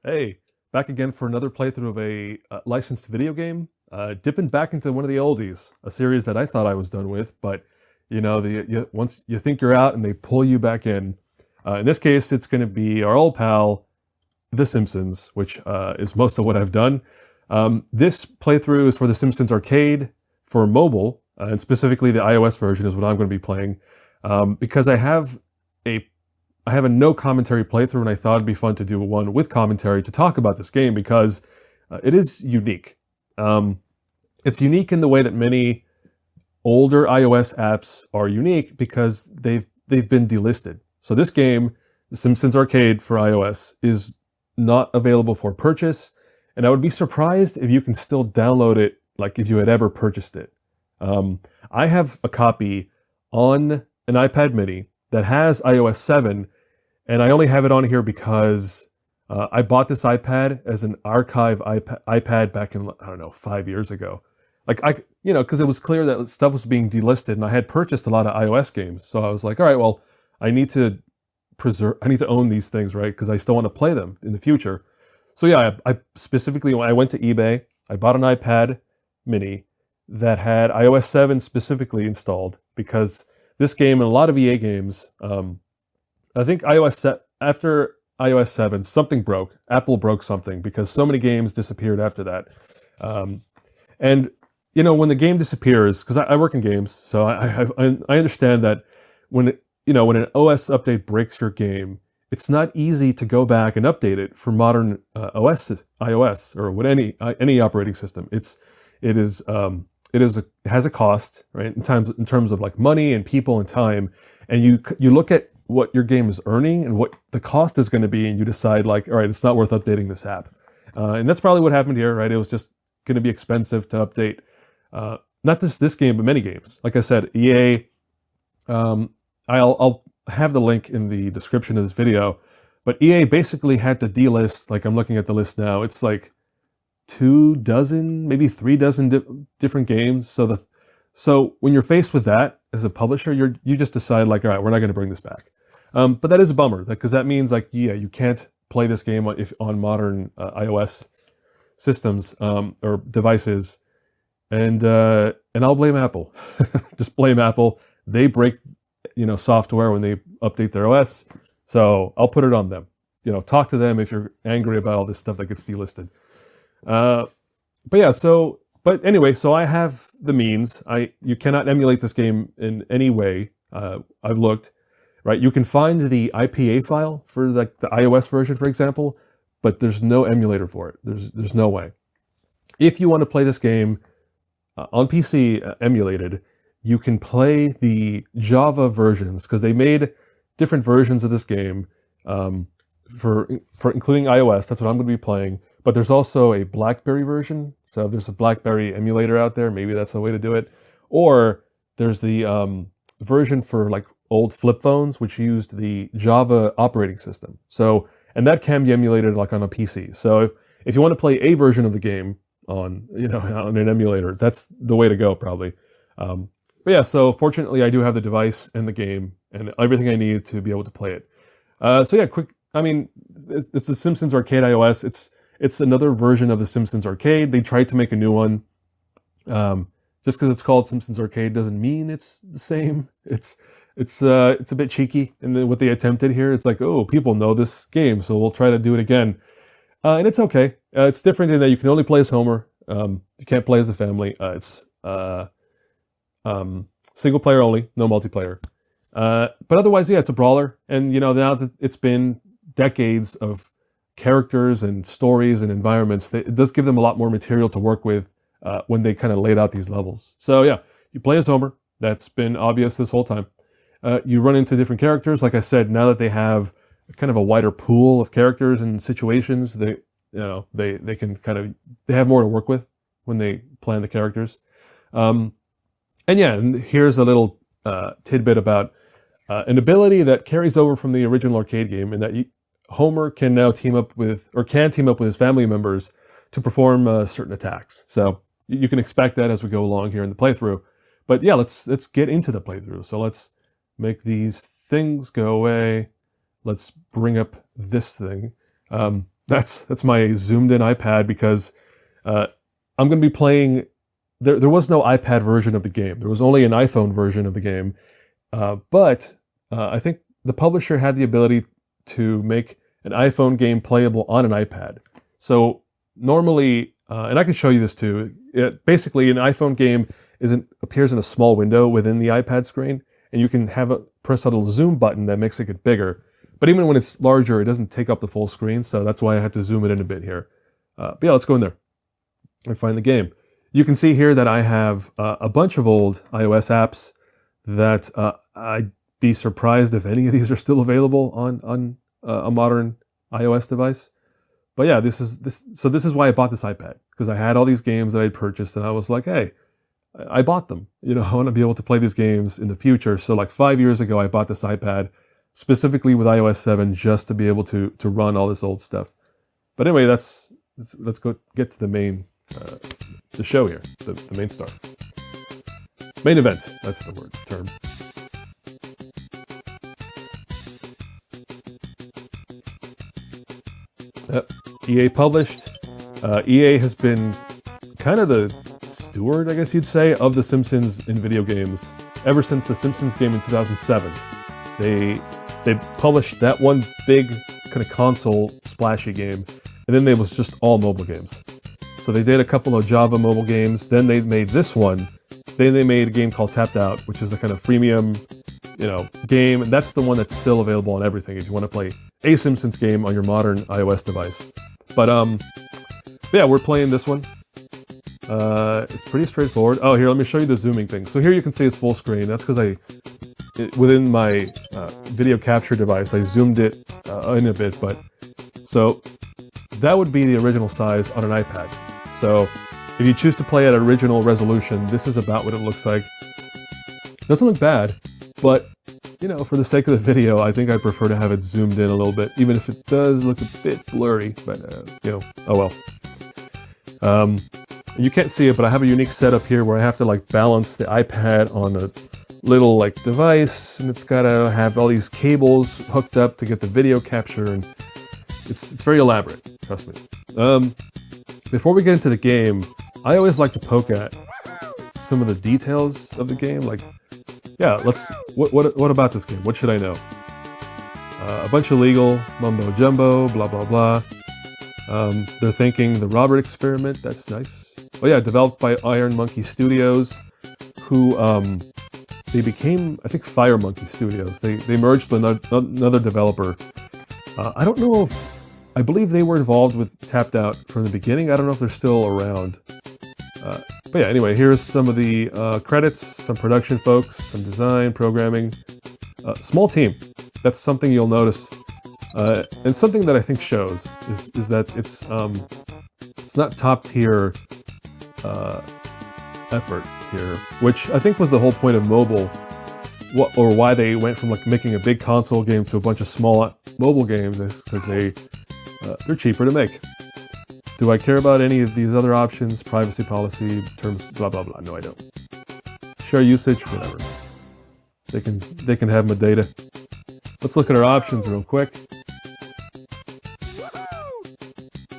Hey, back again for another playthrough of a licensed video game. Dipping back into one of the oldies, a series that I thought I was done with, but once you think you're out and they pull you back in. In this case, it's going to be our old pal, The Simpsons, which is most of what I've done. This playthrough is for The Simpsons Arcade for mobile, and specifically the iOS version is what I'm going to be playing, because I have a no commentary playthrough, and I thought it'd be fun to do one with commentary to talk about this game because it is unique. It's unique in the way that many older iOS apps are unique because they've been delisted. So this game, The Simpsons Arcade for iOS, is not available for purchase, and I would be surprised if you can still download it, like if you had ever purchased it. I have a copy on an iPad mini that has iOS 7, and I only have it on here because I bought this iPad as an archive iPad back in, 5 years ago. Because it was clear that stuff was being delisted, and I had purchased a lot of iOS games. So I was like, all right, well, I need to own these things, right? Because I still want to play them in the future. So yeah, I specifically, when I went to eBay, I bought an iPad mini that had iOS 7 specifically installed because this game and a lot of EA games, I think after iOS 7, something broke. Apple broke something because so many games disappeared after that. And when the game disappears, because I work in games, so I understand that when an OS update breaks your game, it's not easy to go back and update it for modern iOS or with any operating system. It has a cost, right? In terms of like money and people and time, and you look at what your game is earning and what the cost is going to be, and you decide like, all right, it's not worth updating this app, and that's probably what happened here, right? It was just going to be expensive to update, not just this game, but many games. Like I said, EA. I'll have the link in the description of this video, but EA basically had to delist. Like I'm looking at the list now, it's like 24, maybe 36 different games. So when you're faced with that as a publisher, you just decide like, all right, we're not going to bring this back. But that is a bummer because that means like, yeah, you can't play this game on modern iOS systems or devices, and I'll blame Apple. Just blame Apple. They break software when they update their OS, so I'll put it on them. Talk to them if you're angry about all this stuff that gets delisted. But anyway, so I have the means. You cannot emulate this game in any way. I've looked, right? You can find the IPA file for like the iOS version, for example, but there's no emulator for it. There's no way. If you want to play this game on PC emulated, you can play the Java versions because they made different versions of this game for including iOS. That's what I'm going to be playing. But there's also a BlackBerry version. So if there's a BlackBerry emulator out there, maybe that's a way to do it. Or there's the version for like old flip phones, which used the Java operating system. So, and that can be emulated like on a PC. So if you want to play a version of the game on an emulator, that's the way to go probably. But yeah, so fortunately I do have the device and the game and everything I need to be able to play it. So yeah, it's the Simpsons Arcade iOS. It's another version of the Simpsons Arcade. They tried to make a new one. Just because it's called Simpsons Arcade doesn't mean it's the same. It's a bit cheeky in what they attempted here. It's like, oh, people know this game, so we'll try to do it again. And it's okay. It's different in that you can only play as Homer. You can't play as the family. It's single player only, no multiplayer. But otherwise, yeah, it's a brawler. And now that it's been decades of characters and stories and environments, it does give them a lot more material to work with when they kind of laid out these levels. So yeah, you play as Homer. That's been obvious this whole time. You run into different characters. Like I said, now that they have kind of a wider pool of characters and situations, they can they have more to work with when they plan the characters. And here's a little tidbit about an ability that carries over from the original arcade game, and that Homer can now team up with his family members to perform certain attacks. So you can expect that as we go along here in the playthrough. But yeah, let's get into the playthrough. So let's make these things go away. Let's bring up this thing. that's my zoomed in iPad because I'm going to be playing. There was no iPad version of the game. There was only an iPhone version of the game. But I think the publisher had the ability to make an iPhone game playable on an iPad. So normally, and I can show you this too. Basically, an iPhone game appears in a small window within the iPad screen, and you can press a little zoom button that makes it get bigger. But even when it's larger, it doesn't take up the full screen, so that's why I had to zoom it in a bit here. But yeah, let's go in there and find the game. You can see here that I have a bunch of old iOS apps that I'd be surprised if any of these are still available on a modern iOS device. But yeah, this is why I bought this iPad, because I had all these games that I'd purchased, and I was like, hey, I bought them. I want to be able to play these games in the future. So like 5 years ago, I bought this iPad specifically with iOS 7 just to be able to run all this old stuff. But anyway, let's go get to the main the show here, the main star. Main event, that's the term. Yep. EA published. EA has been kind of the steward, I guess you'd say, of The Simpsons in video games ever since the Simpsons game in 2007. They published that one big kind of console splashy game, and then there was just all mobile games. So they did a couple of Java mobile games, then they made this one, then they made a game called Tapped Out, which is a kind of freemium, game, and that's the one that's still available on everything if you want to play a Simpsons game on your modern iOS device. But yeah, we're playing this one. It's pretty straightforward. Oh, here, let me show you the zooming thing. So here you can see it's full screen. That's because within my video capture device, I zoomed it in a bit, but so that would be the original size on an iPad. So if you choose to play at original resolution, this is about what it looks like. Doesn't look bad, but for the sake of the video, I think I prefer to have it zoomed in a little bit, even if it does look a bit blurry, but oh well. You can't see it, but I have a unique setup here where I have to balance the iPad on a little device, and it's gotta have all these cables hooked up to get the video capture, and it's very elaborate, trust me. Before we get into the game, I always like to poke at some of the details of the game, what about this game? What should I know? A bunch of legal mumbo jumbo, blah blah blah. They're thinking the Robert experiment, that's nice. Oh yeah, developed by IronMonkey Studios, who they became, I think, IronMonkey Studios. They merged with another developer. I believe they were involved with Tapped Out from the beginning. I don't know if they're still around. But yeah, anyway, here's some of the credits, some production folks, some design, programming. Small team. That's something you'll notice. And something that I think shows is that it's not top tier effort here, which I think was the whole point of mobile, or why they went from making a big console game to a bunch of small mobile games, is because they're cheaper to make. Do I care about any of these other options? Privacy policy, terms, blah blah blah. No, I don't. Share usage, whatever. They can have my data. Let's look at our options real quick.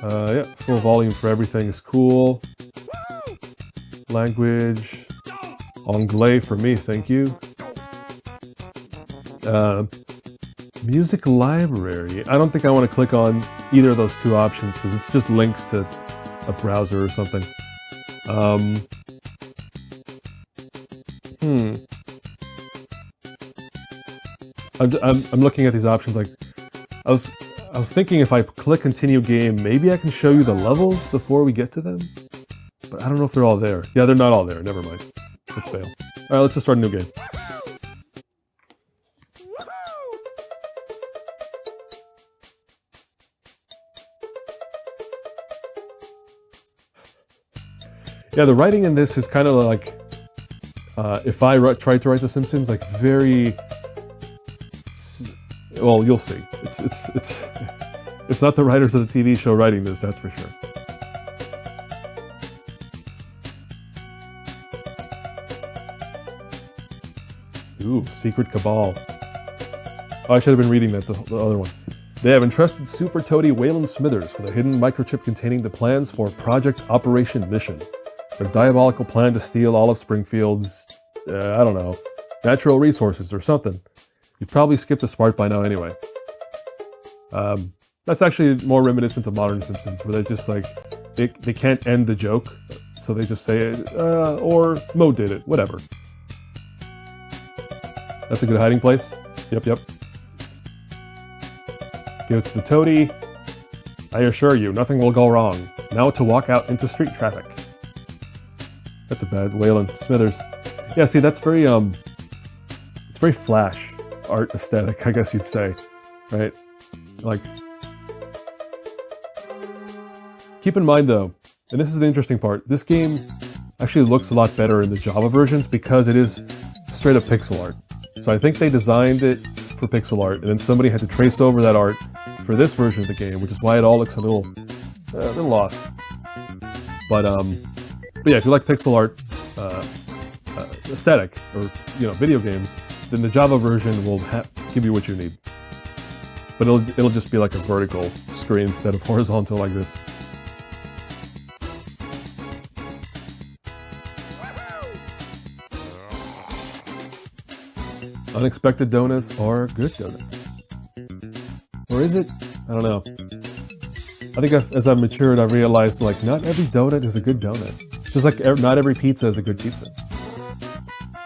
Yeah, full volume for everything is cool. Language, Anglais for me, thank you. Music library. I don't think I want to click on either of those two options because it's just links to a browser or something. I'm looking at these options I was thinking if I click continue game, maybe I can show you the levels before we get to them. But I don't know if they're all there. Yeah, they're not all there. Never mind. Let's bail. Alright, let's just start a new game. Yeah, the writing in this is kind of like if I tried to write The Simpsons, very... Well, you'll see. It's not the writers of the TV show writing this, that's for sure. Ooh, Secret Cabal. Oh, I should have been reading that, the other one. They have entrusted Super Toady Waylon Smithers with a hidden microchip containing the plans for Project Operation Mission. Their diabolical plan to steal all of Springfield's, I don't know, natural resources or something. You've probably skipped this part by now anyway. That's actually more reminiscent of modern Simpsons, where they're just like, they can't end the joke, so they just say it, or Mo did it, whatever. That's a good hiding place. Yep. Give it to the Toady. I assure you, nothing will go wrong. Now to walk out into street traffic. That's a bad Waylon Smithers. Yeah, see, that's very, it's very Flash art aesthetic, I guess you'd say, right? Like, keep in mind though, and this is the interesting part, this game actually looks a lot better in the Java versions because it is straight up pixel art. So I think they designed it for pixel art, and then somebody had to trace over that art for this version of the game, which is why it all looks a little off. But yeah, if you like pixel art aesthetic or video games, then the Java version will give you what you need. But it'll just be like a vertical screen instead of horizontal like this. Unexpected donuts are good donuts. Or is it? I don't know. I think as I've matured, I've realized, like, not every donut is a good donut. Just like not every pizza is a good pizza.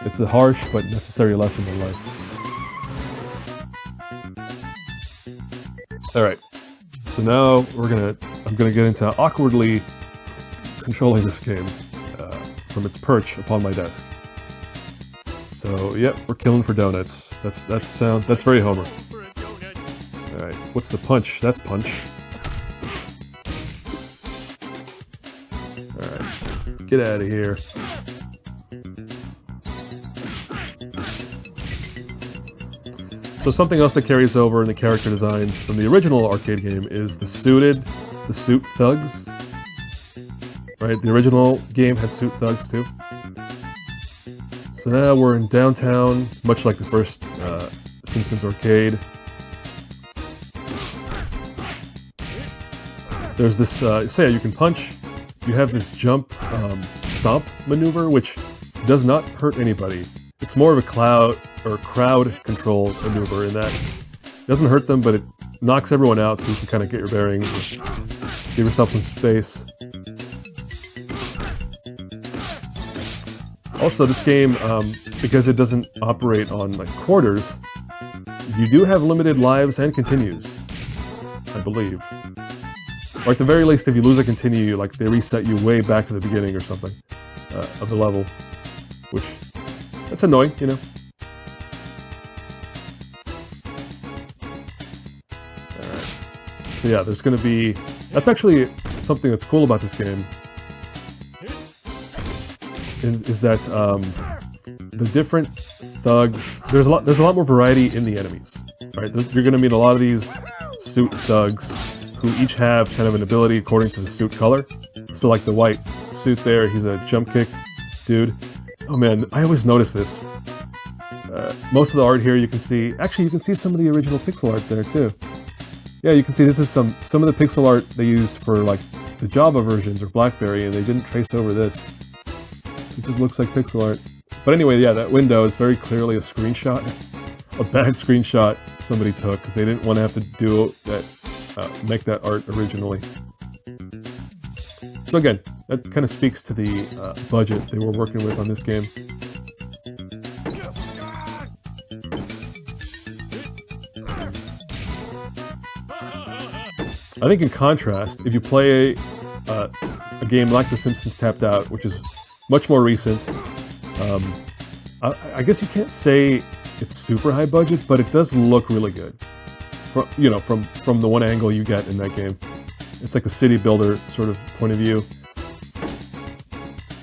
It's a harsh but necessary lesson in life. Alright. So now I'm gonna get into awkwardly controlling this game from its perch upon my desk. So, yep, we're killing for donuts. That's very Homer. Alright, what's the punch? That's punch. Alright, get out of here. So something else that carries over in the character designs from the original arcade game is the suit thugs. Right, the original game had suit thugs too. So now we're in downtown, much like the first Simpsons arcade. There's this, so yeah, you can punch. You have this jump stomp maneuver, which does not hurt anybody. It's more of a crowd control maneuver in that it doesn't hurt them, but it knocks everyone out so you can kind of get your bearings and give yourself some space. Also, this game, because it doesn't operate on like quarters, you do have limited lives and continues, I believe. Or at the very least, if you lose a continue, like they reset you way back to the beginning or something of the level, which that's annoying, you know. Alright. So yeah, there's going to be. That's actually something that's cool about this game. Is that the different thugs? There's a lot more variety in the enemies, right? You're going to meet a lot of these suit thugs who each have kind of an ability according to the suit color. So like the white suit there, he's a jump kick dude. Oh man, I always notice this. Most of the art here you can see. Actually, you can see some of the original pixel art there too. Yeah, you can see this is some of the pixel art they used for like the Java versions or BlackBerry, and they didn't trace over this. It just looks like pixel art. But anyway, yeah, that window is very clearly a screenshot. A bad screenshot somebody took because they didn't want to have to do that, make that art originally. So again, that kind of speaks to the budget they were working with on this game. I think in contrast, if you play a game like The Simpsons Tapped Out, which is much more recent. I guess you can't say it's super high budget, but it does look really good. From the one angle you get in that game. It's like a city builder sort of point of view.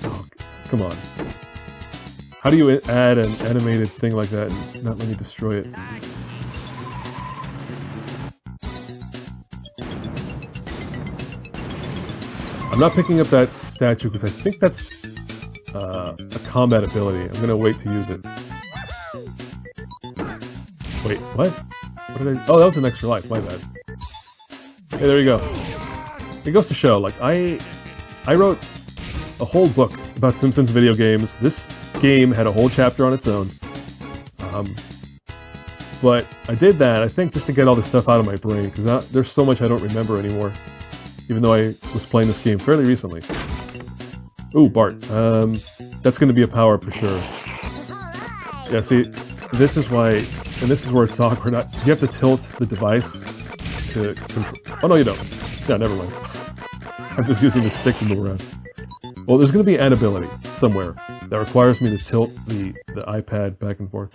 Oh, come on. How do you add an animated thing like that and not let me destroy it? I'm not picking up that statue because I think that's a combat ability. I'm gonna wait to use it. Wait, what? What did I? Oh, that was an extra life. My bad. Hey, there you go. It goes to show, like, I wrote a whole book about Simpsons video games. This game had a whole chapter on its own. But I did that, I think, just to get all this stuff out of my brain, because there's so much I don't remember anymore, even though I was playing this game fairly recently. Ooh, Bart. That's going to be a power-up for sure. Yeah, see, this is why, and this is where it's awkward. You have to tilt the device to control. Oh, no, you don't. Yeah, never mind. I'm just using the stick to move around. Well, there's going to be an ability somewhere that requires me to tilt the iPad back and forth.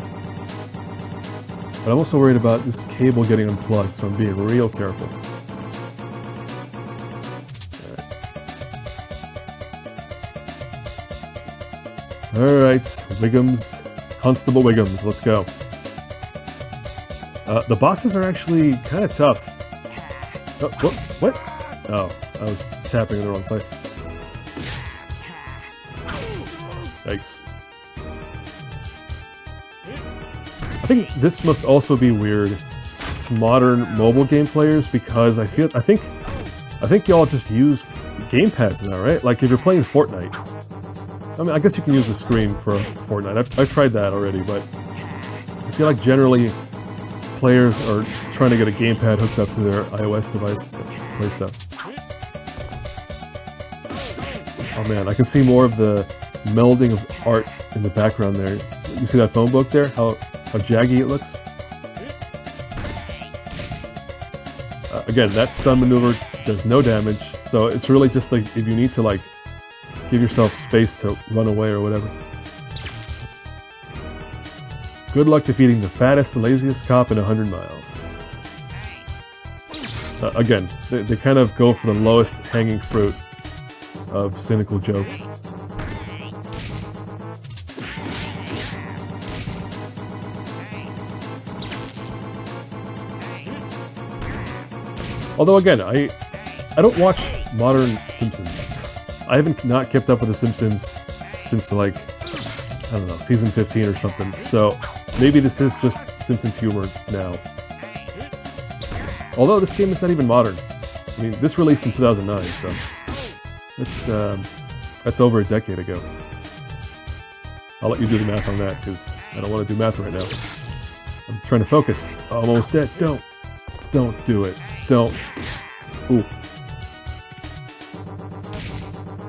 But I'm also worried about this cable getting unplugged, so I'm being real careful. Alright, Wiggums. Constable Wiggums, let's go. The bosses are actually kind of tough. Oh, what? Oh, I was tapping in the wrong place. Yikes. I think this must also be weird to modern mobile game players because I think y'all just use gamepads now, right? Like if you're playing Fortnite. I mean, I guess you can use the screen for Fortnite. I've tried that already, but I feel like generally players are trying to get a gamepad hooked up to their iOS device to play stuff. Oh man, I can see more of the melding of art in the background there. You see that phone book there? How jaggy it looks? Again, that stun maneuver does no damage, so it's really just like if you need to like give yourself space to run away or whatever. Good luck defeating the fattest, laziest cop in 100 miles. Again, they kind of go for the lowest hanging fruit of cynical jokes. Although again, I don't watch modern Simpsons. I haven't not kept up with The Simpsons since like, I don't know, season 15 or something. So maybe this is just Simpsons humor now. Although this game is not even modern. I mean, this released in 2009, so that's over a decade ago. I'll let you do the math on that because I don't want to do math right now. I'm trying to focus. Almost dead. Don't do it. Don't. Ooh.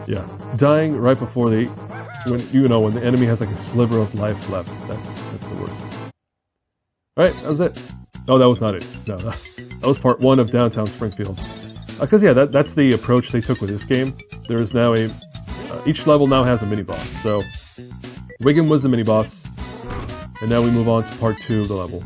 Yeah, dying right before when the enemy has like a sliver of life left. That's the worst. All right, that was it. Oh, that was not it. No, that was part 1 of Downtown Springfield. Because yeah, that's the approach they took with this game. There is now each level now has a mini boss. So Wiggum was the mini boss, and now we move on to part 2 of the level.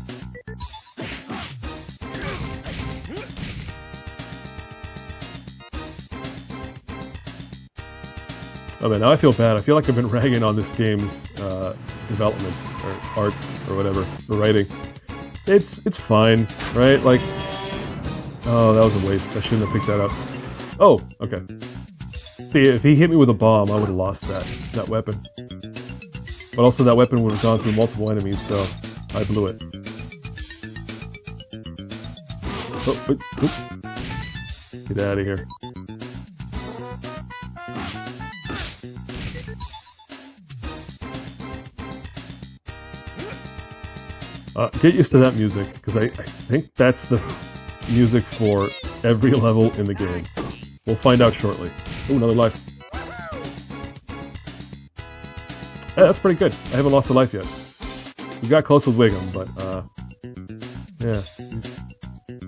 Oh man, now I feel bad. I feel like I've been ragging on this game's development, or arts, or whatever, or writing. It's fine, right? Like, oh, that was a waste. I shouldn't have picked that up. Oh, okay. See, if he hit me with a bomb, I would have lost that weapon. But also that weapon would have gone through multiple enemies, so I blew it. Oh. Get out of here. Get used to that music, because I think that's the music for every level in the game. We'll find out shortly. Ooh, another life. Yeah, that's pretty good. I haven't lost a life yet. We got close with Wiggum, but, yeah.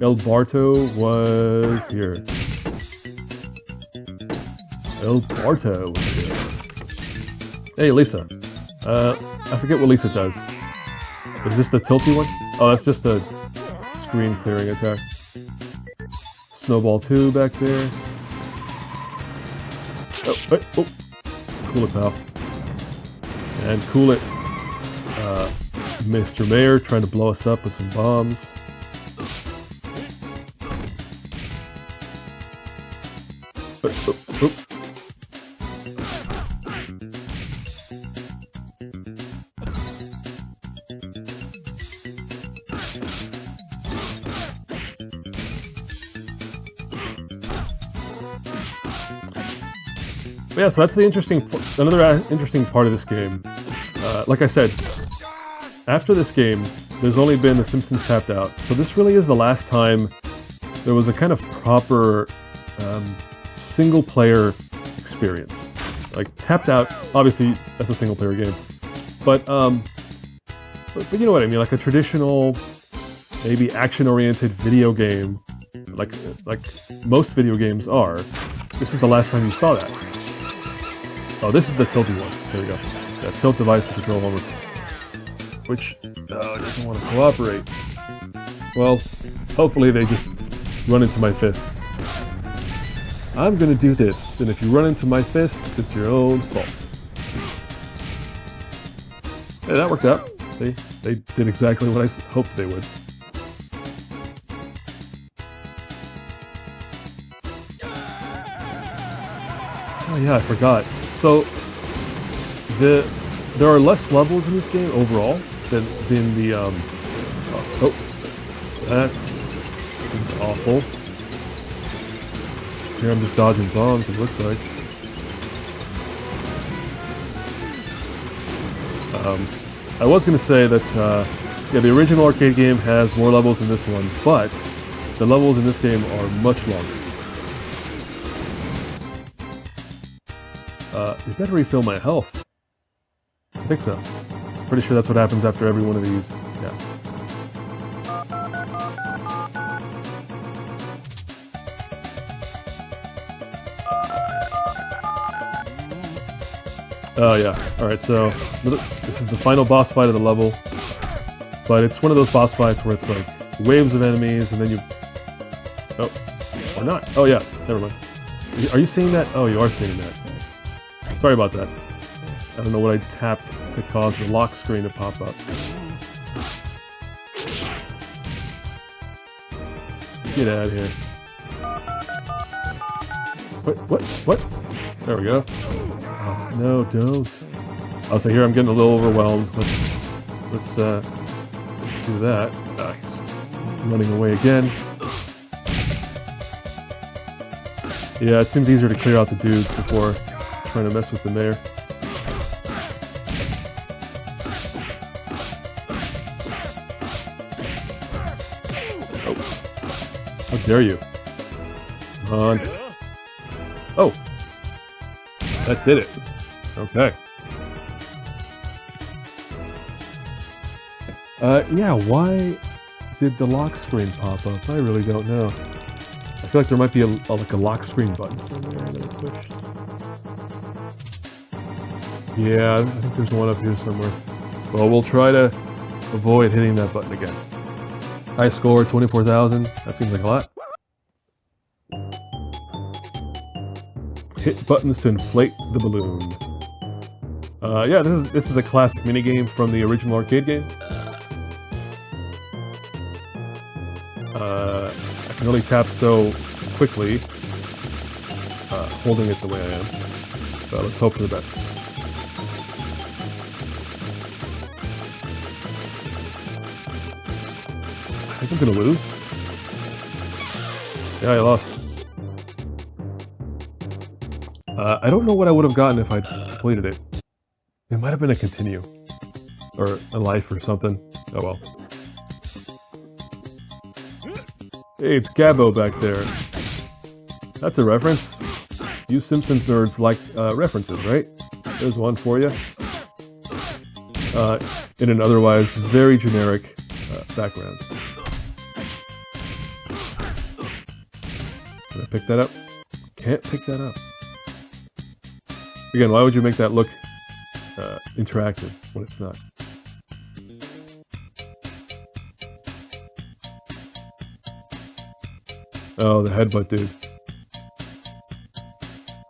El Barto was here. El Barto was here. Hey, Lisa. I forget what Lisa does. Is this the tilty one? Oh, that's just a screen clearing attack. Snowball 2 back there. Oh, oh. Cool it, pal. And cool it, Mr. Mayor trying to blow us up with some bombs. Oh. But yeah, so that's the another interesting part of this game. Like I said, after this game, there's only been The Simpsons Tapped Out, so this really is the last time there was a kind of proper single-player experience. Like, Tapped Out, obviously, that's a single-player game. But you know what I mean, like a traditional, maybe action-oriented video game, like most video games are, this is the last time you saw that. Oh, this is the tilty one. There we go. That tilt device to control Homer. Which, doesn't want to cooperate. Well, hopefully they just run into my fists. I'm gonna do this, and if you run into my fists, it's your own fault. Yeah, that worked out. They did exactly what I hoped they would. Oh yeah, I forgot. So, there are less levels in this game overall than the that is awful. Here I'm just dodging bombs, it looks like. I was gonna say that yeah, the original arcade game has more levels than this one, but the levels in this game are much longer. You better refill my health. I think so. Pretty sure that's what happens after every one of these. Yeah. Oh yeah. Alright, so this is the final boss fight of the level. But it's one of those boss fights where it's like waves of enemies and then you... Oh. Or not. Oh yeah. Never mind. Are you seeing that? Oh, you are seeing that. Sorry about that. I don't know what I tapped to cause the lock screen to pop up. Get out of here. What? There we go. Oh, no, don't. Oh, so here I'm getting a little overwhelmed. Let's do that. Nice. Running away again. Yeah, it seems easier to clear out the dudes before trying to mess with the mayor. Oh. How dare you? Come on. Oh! That did it. Okay. Yeah, why did the lock screen pop up? I really don't know. I feel like there might be like a lock screen button somewhere that I pushed. Yeah, I think there's one up here somewhere. Well, we'll try to avoid hitting that button again. High score, 24,000. That seems like a lot. Hit buttons to inflate the balloon. Yeah, this is a classic minigame from the original arcade game. I can only tap so quickly, holding it the way I am. But let's hope for the best. I think I'm gonna lose. Yeah, I lost. I don't know what I would have gotten if I'd completed it. It might have been a continue. Or a life or something. Oh well. Hey, it's Gabbo back there. That's a reference. You Simpsons nerds like references, right? There's one for you. In an otherwise very generic background. Can I pick that up? Can't pick that up. Again, why would you make that look interactive when it's not? Oh, the headbutt dude.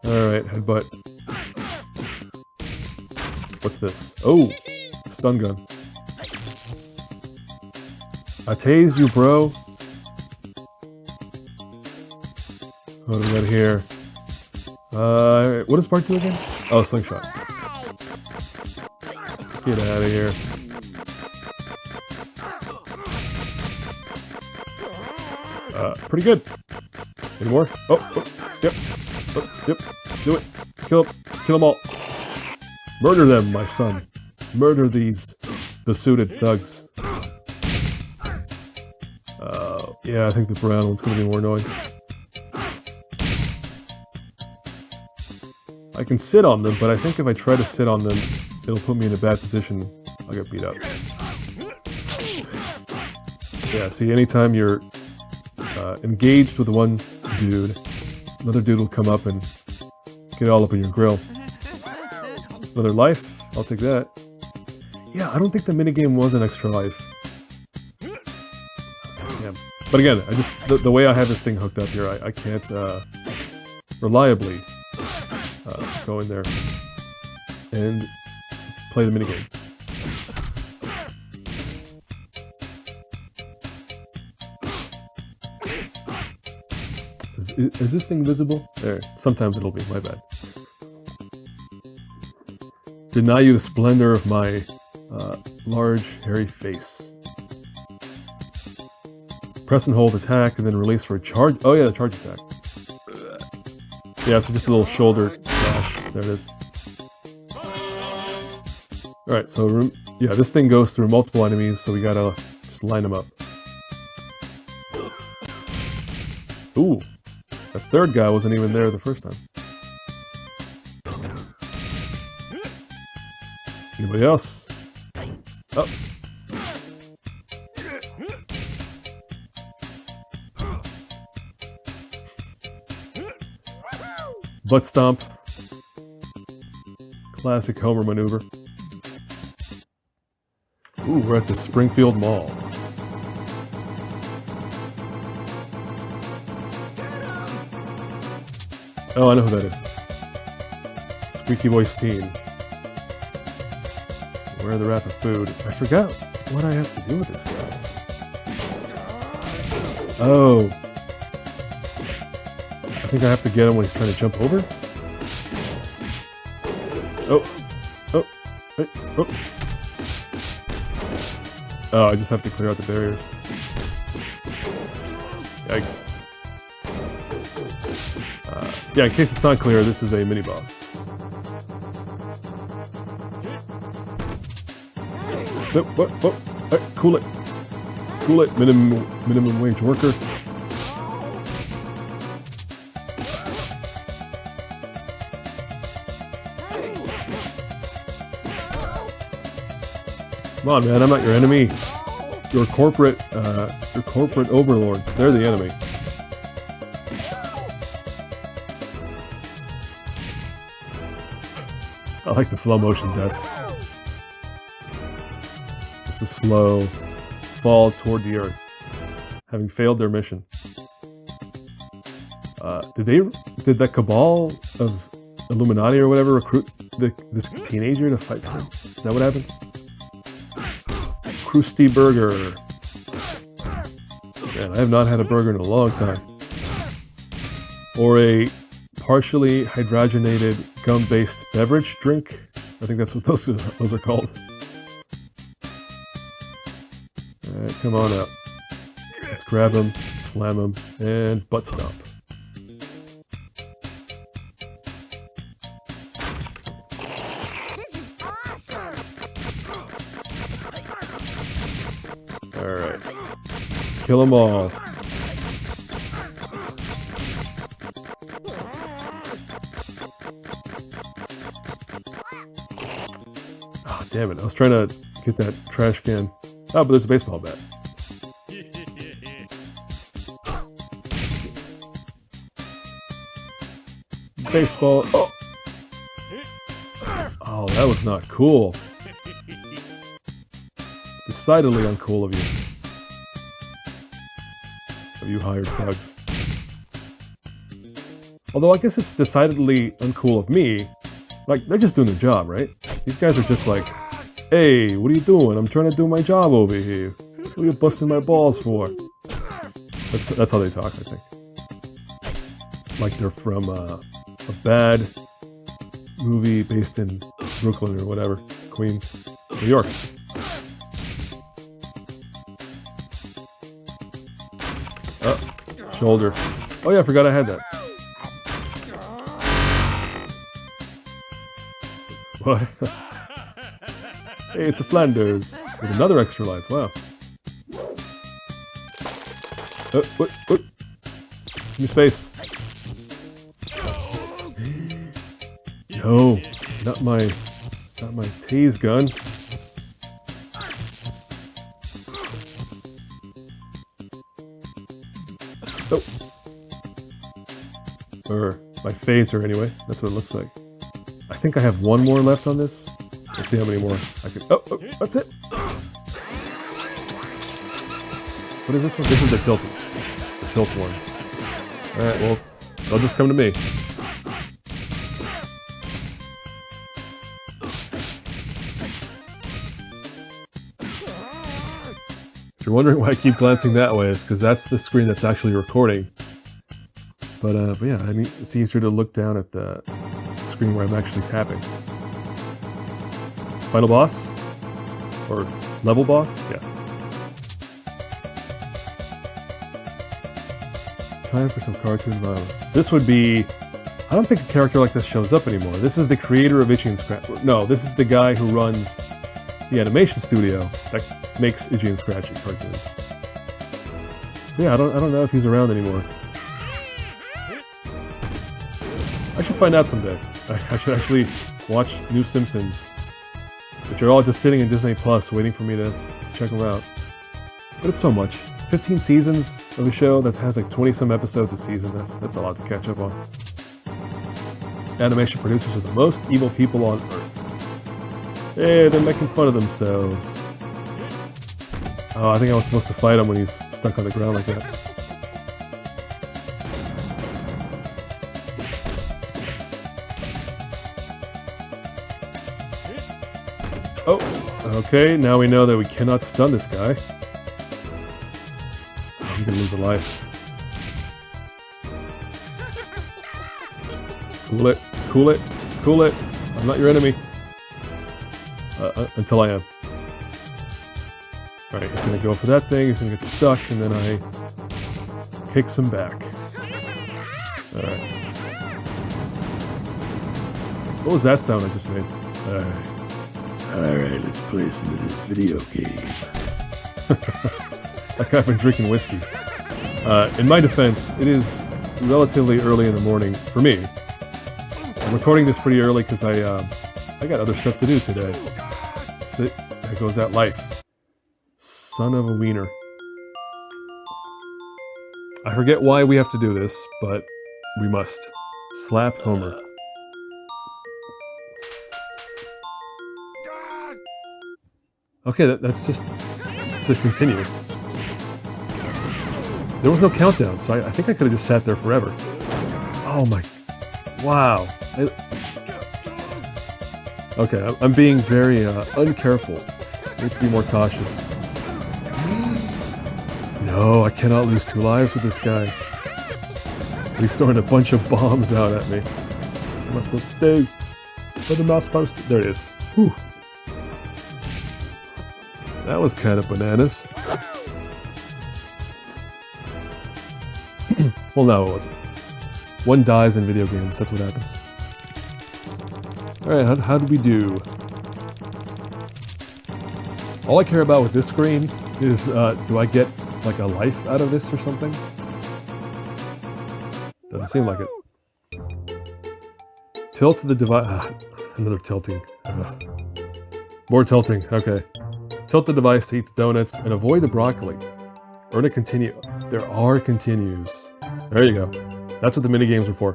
Alright, headbutt. What's this? Oh! Stun gun. I tased you, bro. What do we got here? What does part 2 again? Oh, slingshot. Get out of here. Pretty good. Any more? Oh, yep. Oh, yep. Do it. Kill them all. Murder them, my son. Murder these besuited thugs. Yeah, I think the brown one's gonna be more annoying. I can sit on them, but I think if I try to sit on them, it'll put me in a bad position. I'll get beat up. Yeah, see, anytime you're engaged with one dude, another dude will come up and get all up in your grill. Another life? I'll take that. Yeah, I don't think the minigame was an extra life. Damn. But again, I just the way I have this thing hooked up here, I can't reliably go in there and play the minigame. Is this thing visible? There. Sometimes it'll be, my bad. Deny you the splendor of my large, hairy face. Press and hold attack, and then release for a charge. Oh yeah, the charge attack. Yeah, so just a little shoulder dash. There it is. Alright, so yeah, this thing goes through multiple enemies, so we gotta just line them up. Ooh, that third guy wasn't even there the first time. Anybody else? Oh. Butt stomp. Classic Homer maneuver. Ooh, we're at the Springfield Mall. Oh, I know who that is. Squeaky voice teen. Where the wrath of food. I forgot what I have to do with this guy. Oh. I think I have to get him when he's trying to jump over. Oh. Oh. Hey. Oh. Oh, I just have to clear out the barriers. Yikes. Yeah, in case it's not clear, this is a mini-boss. Nope, what? Hey, cool it. Cool it, minimum wage worker. Come on, man, I'm not your enemy. Your corporate overlords, they're the enemy. I like the slow motion deaths. Just a slow fall toward the earth, having failed their mission. Did that cabal of Illuminati or whatever recruit this teenager to fight for him? Is that what happened? Krusty Burger. Man, I have not had a burger in a long time. Or a partially hydrogenated gum-based beverage drink. I think that's what those are called. Alright, come on up. Let's grab him, slam him, and butt stomp. This is awesome. Alright. Kill them all. Oh, damn it. I was trying to get that trash can. Oh, but there's a baseball bat. Baseball. Oh. Oh, that was not cool. It's decidedly uncool of you. Of you hired thugs. Although I guess it's decidedly uncool of me. Like, they're just doing their job, right? These guys are just like, hey, what are you doing? I'm trying to do my job over here. What are you busting my balls for? That's how they talk, I think. Like they're from a bad movie based in Brooklyn or whatever. Queens. New York. Oh, shoulder. Oh yeah, I forgot I had that. What? Hey, it's a Flanders with another extra life. Wow. What? Give me space. No, not my tase gun. Oh. Or my phaser anyway. That's what it looks like. I think I have one more left on this. Let's see how many more I can. Oh, that's it. What is this one? This is the tilting. The tilt one. Alright, well, they'll just come to me. If you're wondering why I keep glancing that way, it's because that's the screen that's actually recording. But yeah, I mean, it's easier to look down at the screen where I'm actually tapping. Final boss? Or level boss? Yeah. Time for some cartoon violence. This would be... I don't think a character like this shows up anymore. This is the creator of Itchy and Scratchy. No, this is the guy who runs the animation studio that makes Itchy and Scratchy cartoons. Yeah, I don't know if he's around anymore. I should find out someday. I should actually watch new Simpsons, which are all just sitting in Disney Plus waiting for me to check them out. But it's so much. 15 seasons of a show that has like 20-some episodes a season. That's a lot to catch up on. Animation producers are the most evil people on Earth. Hey, they're making fun of themselves. Oh, I think I was supposed to fight him when he's stuck on the ground like that. Oh, okay, now we know that we cannot stun this guy. Oh, I'm gonna lose a life. Cool it, cool it, cool it. I'm not your enemy. Until I am. Alright, he's gonna go for that thing, he's gonna get stuck, and then I kicks him back. Alright. What was that sound I just made? Alright, let's play some of this video game. Like I've been drinking whiskey. In my defense, it is relatively early in the morning for me. I'm recording this pretty early because I got other stuff to do today. There goes that life. Son of a wiener. I forget why we have to do this, but we must. Slap Homer. Okay, that's just to continue. There was no countdown, so I think I could have just sat there forever. Oh my... Wow. Okay, I'm being very uncareful. I need to be more cautious. No, I cannot lose 2 lives with this guy. He's throwing a bunch of bombs out at me. What am I supposed to do? What am I supposed to... There it is. Whew. That was kind of bananas. Well, no, it wasn't. One dies in video games, that's what happens. Alright, how did we do? All I care about with this screen is, do I get, like, a life out of this or something? Doesn't seem like it. Tilt the device... another tilting. More tilting, okay. Tilt the device to eat the donuts and avoid the broccoli. Earn a continue. There are continues. There you go. That's what the minigames are for.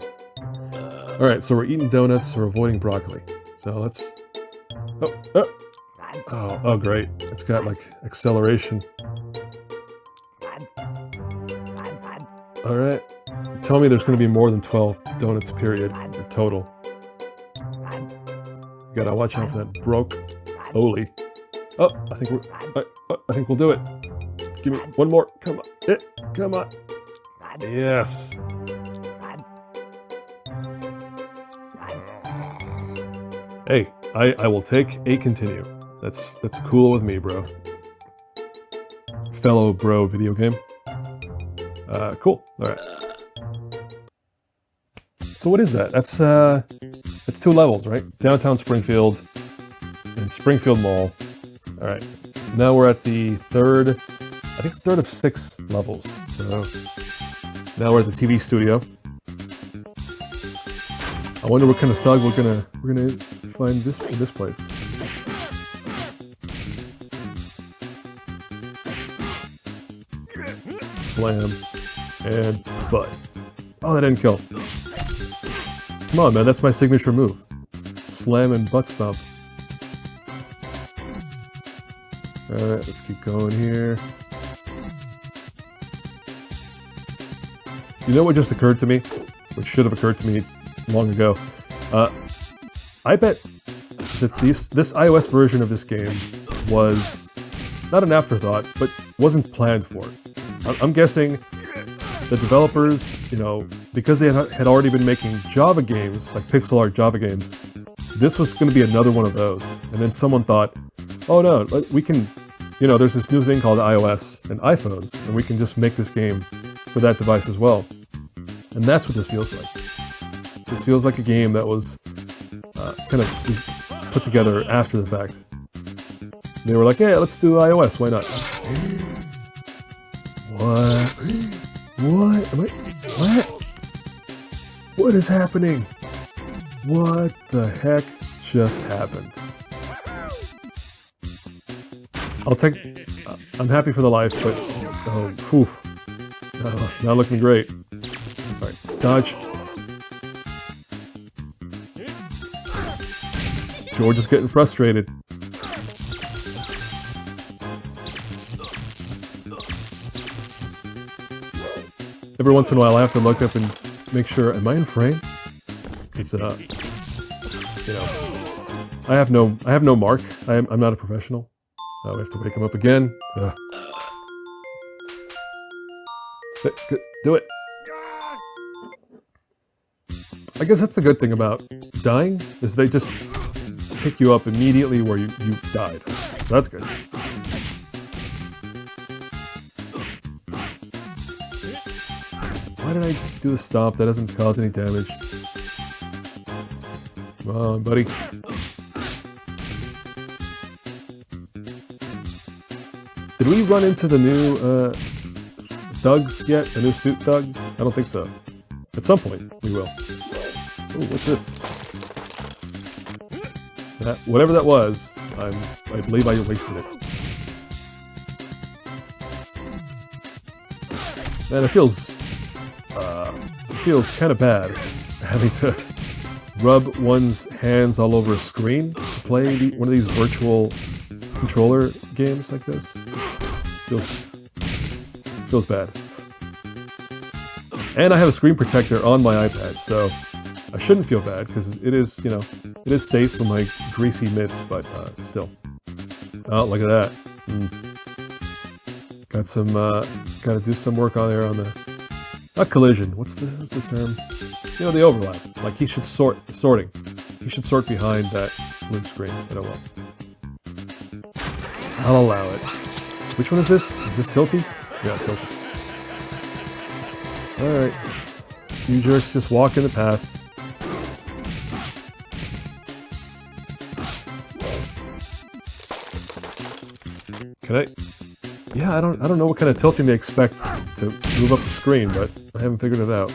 Alright, so we're eating donuts or avoiding broccoli. So let's... Oh, great. It's got, like, acceleration. Alright. Tell me there's going to be more than 12 donuts, period, or total. You gotta watch out for that broke Oli. Oh, I think we'll do it. Give me one more. Come on. Come on. Yes. Hey, I will take a continue. That's cool with me, bro. Fellow bro video game. Cool. Alright. So what is that? It's 2 levels, right? Downtown Springfield and Springfield Mall. All right. Now we're at the third of 6 levels. So now we're at the TV studio. I wonder what kind of thug we're gonna find in this place. Slam and butt. Oh, that didn't kill. Come on, man, that's my signature move. Slam and butt stomp. Alright, let's keep going here. You know what just occurred to me? Which should have occurred to me long ago. I bet that this iOS version of this game was not an afterthought, but wasn't planned for. I'm guessing the developers, you know, because they had already been making Java games, like pixel art Java games, this was going to be another one of those. And then someone thought, oh no, we can, you know, there's this new thing called iOS and iPhones, and we can just make this game for that device as well. And that's what this feels like. This feels like a game that was kind of just put together after the fact. They were like, hey, let's do iOS, why not? What? What is happening? What the heck just happened? I'm happy for the life, but, oh, phew. Not looking great. Alright, dodge. George is getting frustrated. Every once in a while I have to look up and make sure, am I in frame? Because, you know, I have no mark. I'm not a professional. We have to wake him up again. Do it. I guess that's the good thing about dying, is they just pick you up immediately where you died. So that's good. Why did I do the stomp? That doesn't cause any damage. Come on, buddy. Did we run into the new thugs yet? The new suit thug? I don't think so. At some point, we will. Ooh, what's this? Whatever that was, I believe I wasted it. Man, it feels kind of bad having to rub one's hands all over a screen to play one of these virtual controller games like this. Feels bad. And I have a screen protector on my iPad, so I shouldn't feel bad because it is, you know, it is safe for my greasy mitts, but still. Oh, look at that. Gotta do some work on there on the, not collision, what's the term? You know, the overlap. Like he should sorting. He should sort behind that blue screen, but oh well. I'll allow it. Which one is this? Is this tilty? Yeah, tilty. Alright. You jerks just walk in the path. Can I? Yeah, I don't know what kind of tilting they expect to move up the screen, but I haven't figured it out.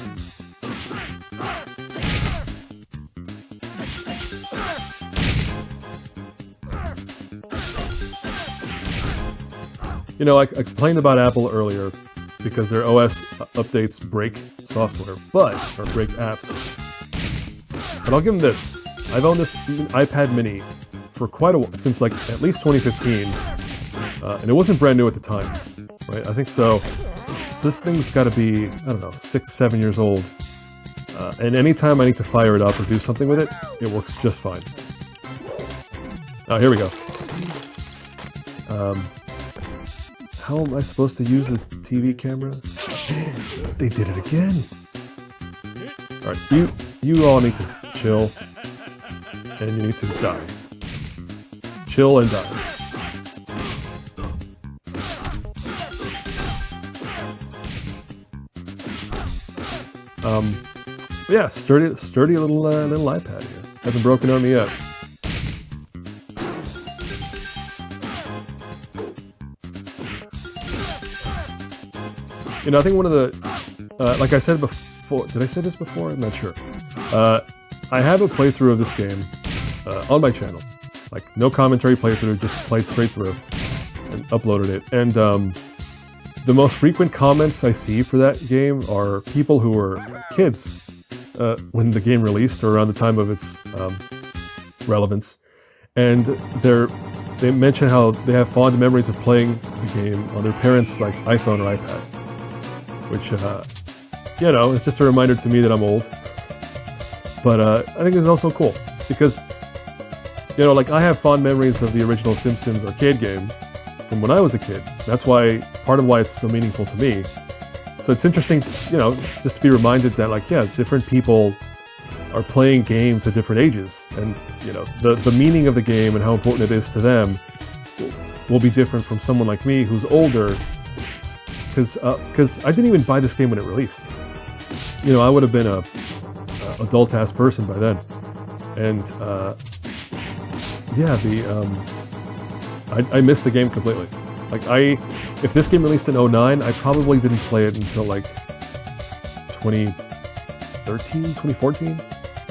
You know, I complained about Apple earlier because their OS updates break software, or break apps. But I'll give them this. I've owned this iPad mini for quite a while, since like at least 2015. And it wasn't brand new at the time, right? I think so. So this thing's got to be, I don't know, 6, 7 years old. And anytime I need to fire it up or do something with it, it works just fine. Oh, here we go. How am I supposed to use the TV camera? They did it again. Alright, you all need to chill. And you need to die. Chill and die. Yeah, sturdy little iPad here. Hasn't broken on me yet. You know, I think one of the, like I said before, did I say this before? I'm not sure. I have a playthrough of this game on my channel. Like, no commentary playthrough, just played straight through and uploaded it. And the most frequent comments I see for that game are people who were kids when the game released, or around the time of its relevance. And they mention how they have fond memories of playing the game on their parents' like iPhone or iPad. Which, you know, it's just a reminder to me that I'm old. But I think it's also cool, because, you know, like, I have fond memories of the original Simpsons arcade game from when I was a kid. That's why, part of why it's so meaningful to me. So it's interesting, you know, just to be reminded that, like, yeah, different people are playing games at different ages. And, you know, the meaning of the game and how important it is to them will be different from someone like me who's older. Because I didn't even buy this game when it released. You know, I would have been a adult-ass person by then. And, yeah, I missed the game completely. Like, if this game released in 2009, I probably didn't play it until, like, 2013, 2014?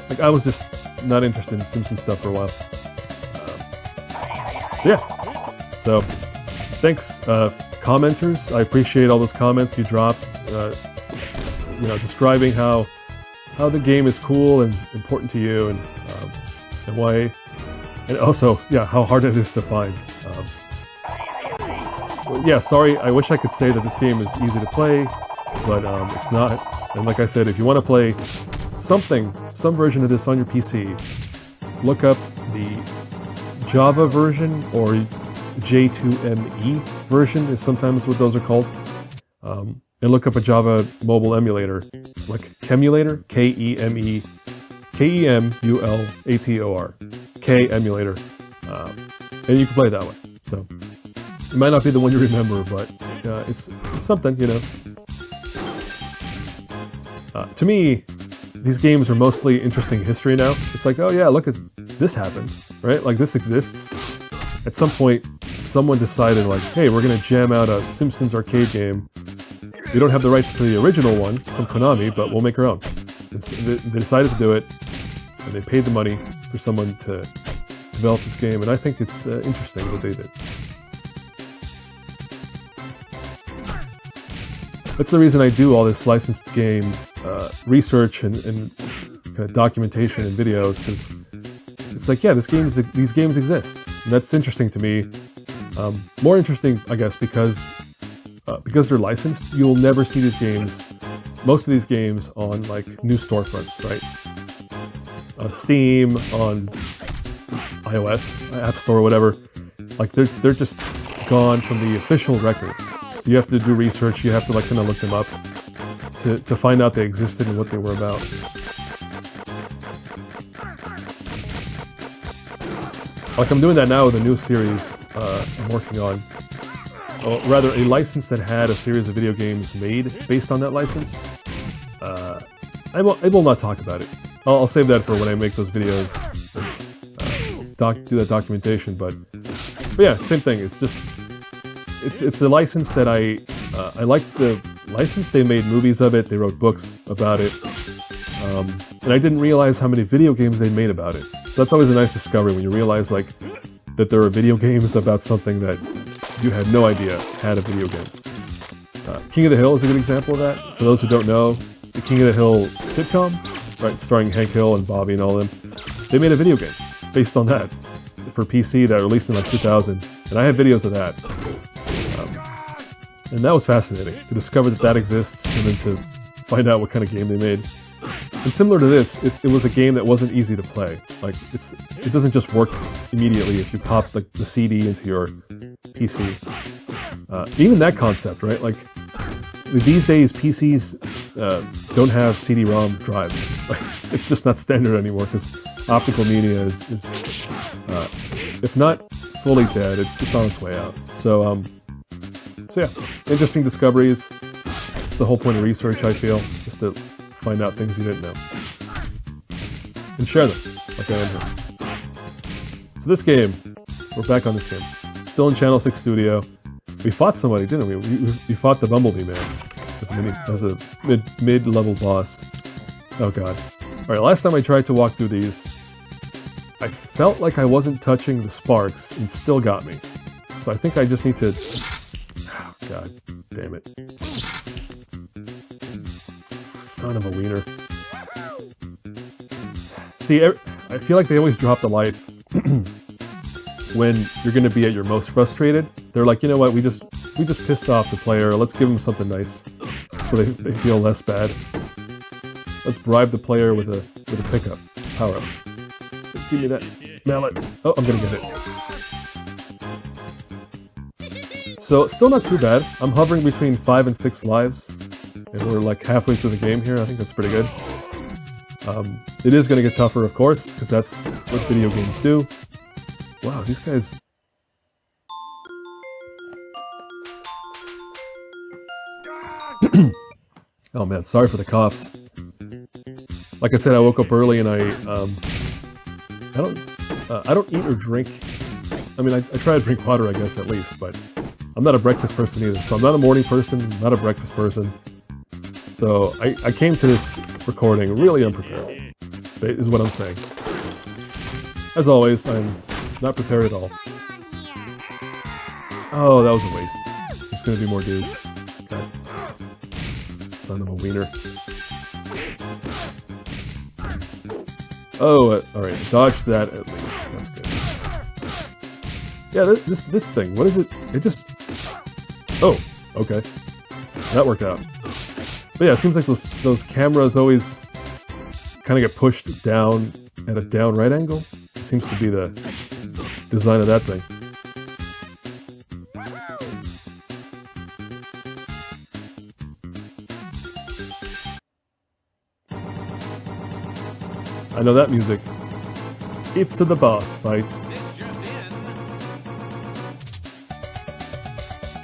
Like, I was just not interested in Simpsons stuff for a while. Yeah. So, thanks, commenters. I appreciate all those comments you drop, you know, describing how the game is cool and important to you, and why, and also, yeah, how hard it is to find. Yeah, sorry, I wish I could say that this game is easy to play, but it's not. And like I said, if you want to play some version of this on your PC, look up the Java version, or J2ME version is sometimes what those are called. And look up a Java mobile emulator, like Kemulator, Kemulator, K-emulator, and you can play it that way. So, it might not be the one you remember, but it's something, you know. To me, these games are mostly interesting history now. It's like, oh yeah, look at this happened, right? Like, this exists. At some point, someone decided, like, hey, we're gonna jam out a Simpsons arcade game. We don't have the rights to the original one from Konami, but we'll make our own. And so they decided to do it, and they paid the money for someone to develop this game, and I think it's interesting what they did. That's the reason I do all this licensed game research and kind of documentation and videos, because it's like, yeah, these games exist. And that's interesting to me. More interesting, I guess, because they're licensed, you'll never see these games, most of these games, on like new storefronts, right? On Steam, on iOS, App Store, or whatever. Like, they're just gone from the official record. So you have to do research, you have to like kind of look them up to find out they existed and what they were about. Like, I'm doing that now with a new series I'm working on. Or rather, a license that had a series of video games made based on that license. I will not talk about it. I'll save that for when I make those videos and do that documentation. But yeah, same thing. It's just it's a license that I like the license. They made movies of it. They wrote books about it. And I didn't realize how many video games they made about it. So that's always a nice discovery, when you realize, like, that there are video games about something that you had no idea had a video game. King of the Hill is a good example of that. For those who don't know, the King of the Hill sitcom, right, starring Hank Hill and Bobby and all them, they made a video game based on that for PC that released in like 2000, and I have videos of that. And that was fascinating, to discover that exists, and then to find out what kind of game they made. And similar to this, it was a game that wasn't easy to play. Like, it doesn't just work immediately if you pop the CD into your PC. Even that concept, right? Like, these days PCs don't have CD-ROM drives. Like, it's just not standard anymore, because optical media is if not fully dead, it's on its way out. So yeah, interesting discoveries. It's the whole point of research, I feel, just to find out things you didn't know. And share them, like I am here. So this game, we're back on this game. Still in Channel 6 Studio. We fought somebody, didn't we? We fought the Bumblebee Man as a mid-level boss. Oh god. Alright, last time I tried to walk through these, I felt like I wasn't touching the sparks and still got me. So I think I just need to... Oh god, damn it. Son of a wiener. See, I feel like they always drop the life when you're gonna be at your most frustrated. They're like, you know what, we just pissed off the player, let's give them something nice. So they feel less bad. Let's bribe the player with a pickup. Power up. Give me that mallet. Oh, I'm gonna get it. So, still not too bad. I'm hovering between 5 and 6 lives. And we're like halfway through the game here. I think that's pretty good. It is gonna get tougher, of course, because that's what video games do. Wow, these guys... Oh man, sorry for the coughs. Like I said, I woke up early and I don't eat or drink. I mean, I try to drink water, I guess, at least, but I'm not a breakfast person either. So I'm not a morning person, not a breakfast person. So I came to this recording really unprepared, is what I'm saying. As always, I'm not prepared at all. Oh, that was a waste. There's gonna be more dudes. Okay. Son of a wiener. Oh, alright, dodged that at least. That's good. Yeah, this thing, what is it? It just... Oh, okay. That worked out. But yeah, it seems like those cameras always kind of get pushed down at a down right angle. It seems to be the design of that thing. I know that music. It's the boss fight.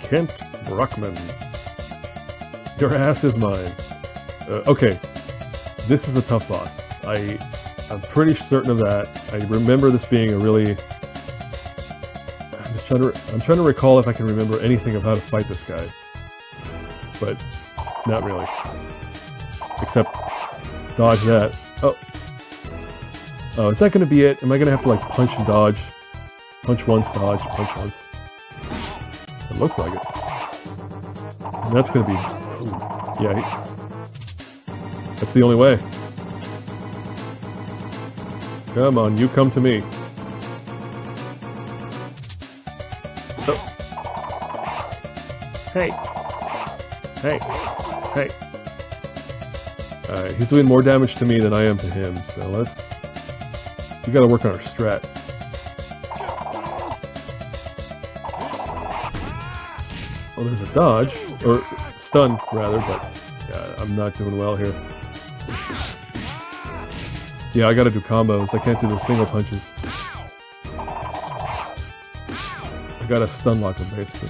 Kent Brockman. Your ass is mine. Okay. This is a tough boss. I'm pretty certain of that. I remember this being a really... I'm trying to recall if I can remember anything of how to fight this guy. But not really. Except dodge that. Oh. Oh, is that going to be it? Am I going to have to, like, punch and dodge? Punch once, dodge, punch once. It looks like it. And that's going to be... Oh, yeah. That's the only way. Come on, you come to me. Oh. Hey. Hey. Hey. Alright, he's doing more damage to me than I am to him, so let's... We gotta work on our strat. Well, there's a dodge, or stun, rather, but yeah, I'm not doing well here. Yeah, I gotta do combos, I can't do the single punches. I gotta stun lock him, basically.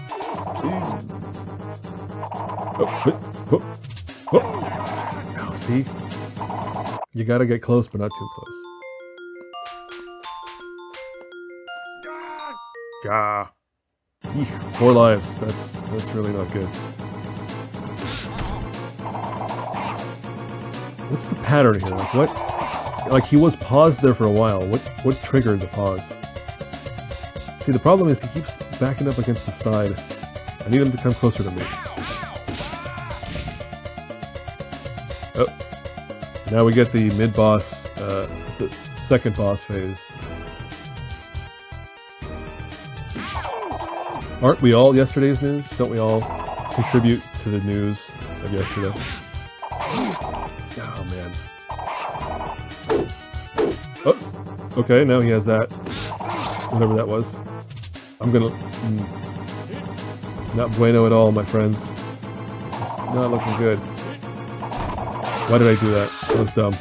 Oh, see? You gotta get close, but not too close. Gah. 4 lives. That's really not good. What's the pattern here? Like what? Like he was paused there for a while. What triggered the pause? See, the problem is he keeps backing up against the side. I need him to come closer to me. Oh. Now we get the mid-boss, the second boss phase. Aren't we all yesterday's news? Don't we all contribute to the news of yesterday? Oh, man. Oh, okay, now he has that. Whatever that was. I'm gonna... Not bueno at all, my friends. This is not looking good. Why did I do that? That was dumb.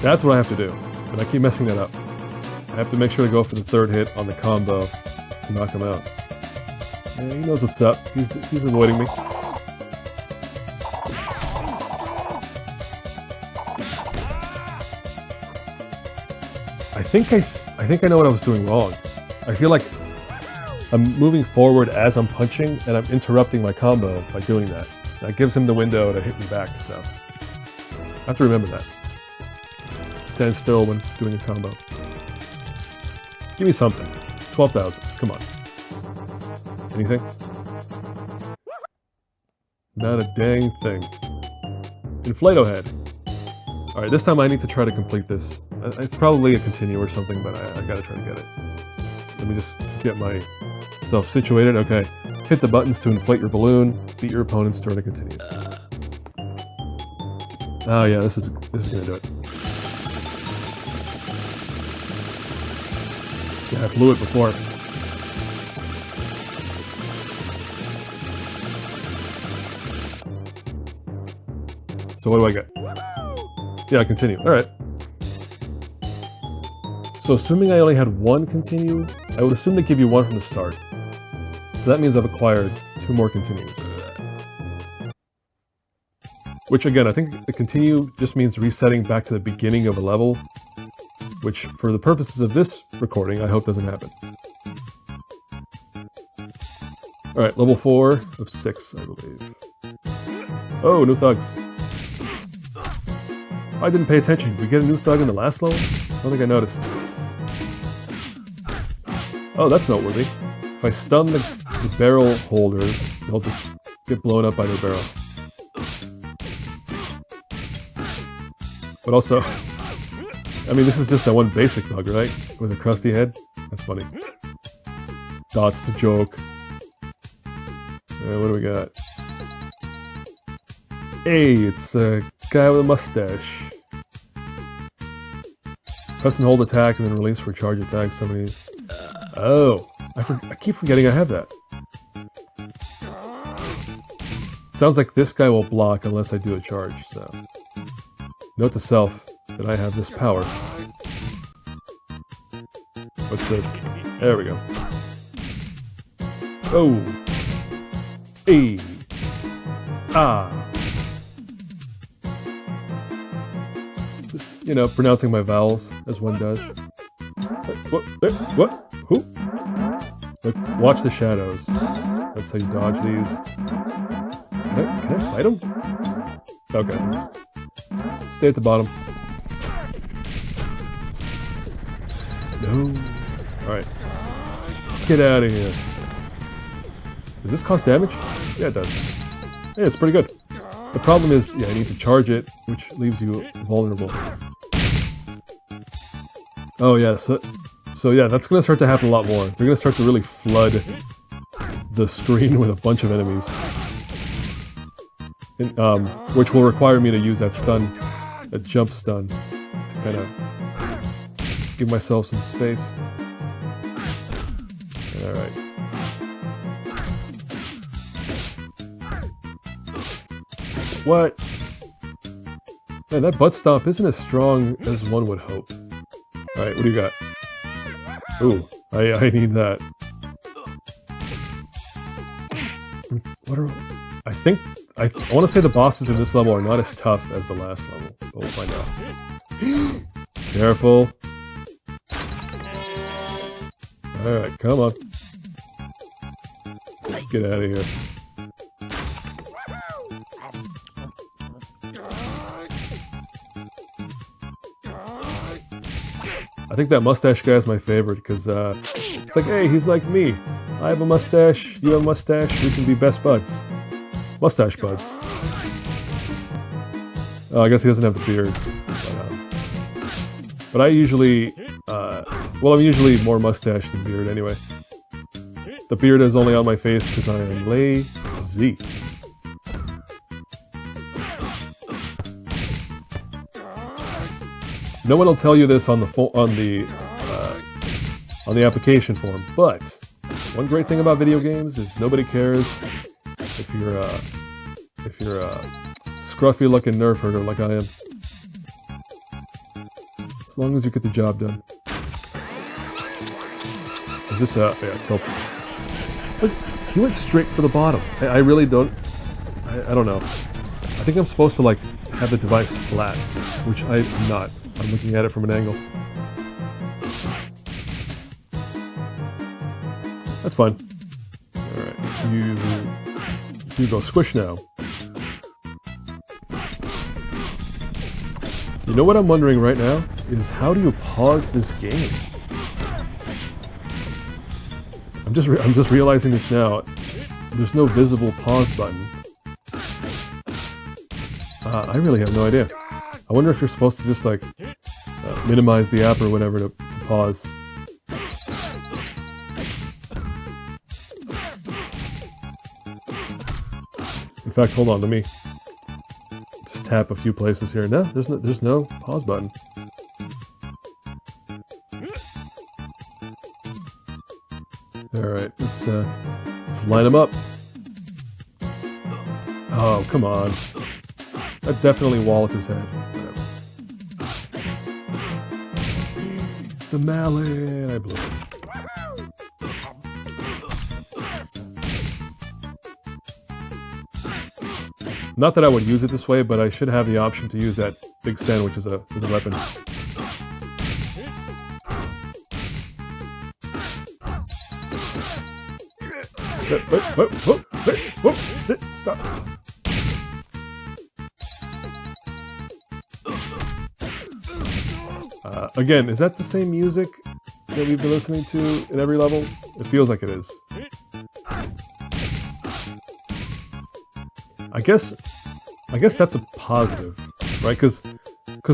That's what I have to do. And I keep messing that up. I have to make sure to go for the third hit on the combo to knock him out. Yeah, he knows what's up. He's avoiding me. I think I know what I was doing wrong. I feel like I'm moving forward as I'm punching, and I'm interrupting my combo by doing that. That gives him the window to hit me back, so I have to remember that. Stand still when doing a combo. Give me something. 12,000. Come on. Anything? Not a dang thing. Inflato head. Alright, this time I need to try to complete this. It's probably a continue or something, but I gotta try to get it. Let me just get myself situated. Okay. Hit the buttons to inflate your balloon. Beat your opponent's turn to continue. Oh yeah, this is gonna do it. Yeah, I blew it before. So what do I get? Yeah, continue. Alright. So assuming I only had one continue, I would assume they give you one from the start. So that means I've acquired 2 more continues. Which again, I think the continue just means resetting back to the beginning of a level, which for the purposes of this recording, I hope doesn't happen. Alright, level 4 of 6, I believe. Oh, new thugs. I didn't pay attention. Did we get a new thug in the last level? I don't think I noticed. Oh, that's noteworthy. If I stun the barrel holders, they'll just get blown up by their barrel. But also, I mean, this is just a one basic thug, right? With a crusty head? That's funny. That's the joke. What do we got? Hey, it's a guy with a mustache. Press and hold attack and then release for charge attack. Somebody. Oh, I keep forgetting I have that. Sounds like this guy will block unless I do a charge, so. Note to self that I have this power. What's this? There we go. Oh. Hey. Ah. Just, you know, pronouncing my vowels as one does. What? What? Who? Look, watch the shadows. That's how you dodge these. Can I fight him? Okay. Just stay at the bottom. No. Alright. Get out of here. Does this cost damage? Yeah, it does. Yeah, it's pretty good. The problem is, yeah, I need to charge it, which leaves you vulnerable. Oh yeah, so yeah, that's gonna start to happen a lot more. They're gonna start to really flood the screen with a bunch of enemies. And, which will require me to use that stun, that jump stun, to kind of give myself some space. Alright. What? Man, that butt stomp isn't as strong as one would hope. Alright, what do you got? Ooh, I need that. What are... I want to say the bosses in this level are not as tough as the last level, but we'll find out. Careful. Alright, come on. Get out of here. I think that mustache guy is my favorite, because it's like, hey, he's like me. I have a mustache, you have a mustache, we can be best buds. Mustache buds. Oh, I guess he doesn't have the beard. But I usually, well, I'm usually more mustache than beard anyway. The beard is only on my face because I am lazy. No one will tell you this on the application form, but one great thing about video games is nobody cares if you're a scruffy-looking nerf herder like I am. As long as you get the job done. Is this a... yeah, tilt. Look, he went straight for the bottom. I really don't... I don't know. I think I'm supposed to, like, have the device flat, which I'm not. I'm looking at it from an angle. That's fine. Alright, you go squish now. You know what I'm wondering right now? Is how do you pause this game? I'm just realizing this now. There's no visible pause button. I really have no idea. I wonder if you're supposed to just like minimize the app or whatever to pause. In fact, hold on, let me just tap a few places here. No, there's no pause button. All right, let's line them up. Oh, come on. That definitely walloped his head. Whatever. The mallet, I blew it. Not that I would use it this way, but I should have the option to use that big sandwich as a weapon. Stop. Again, is that the same music that we've been listening to in every level? It feels like it is. I guess that's a positive, right? Because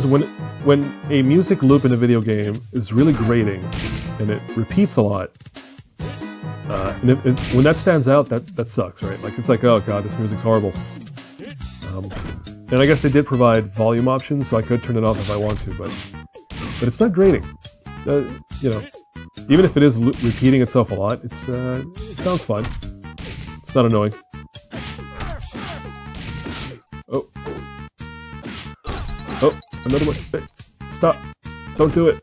when a music loop in a video game is really grating and it repeats a lot, and when that stands out, that sucks, right? Like it's like, oh god, this music's horrible. And I guess they did provide volume options, so I could turn it off if I want to, but it's not grating. You know, even if it is repeating itself a lot, it sounds fine. It's not annoying. Oh, another one. Hey, stop. Don't do it.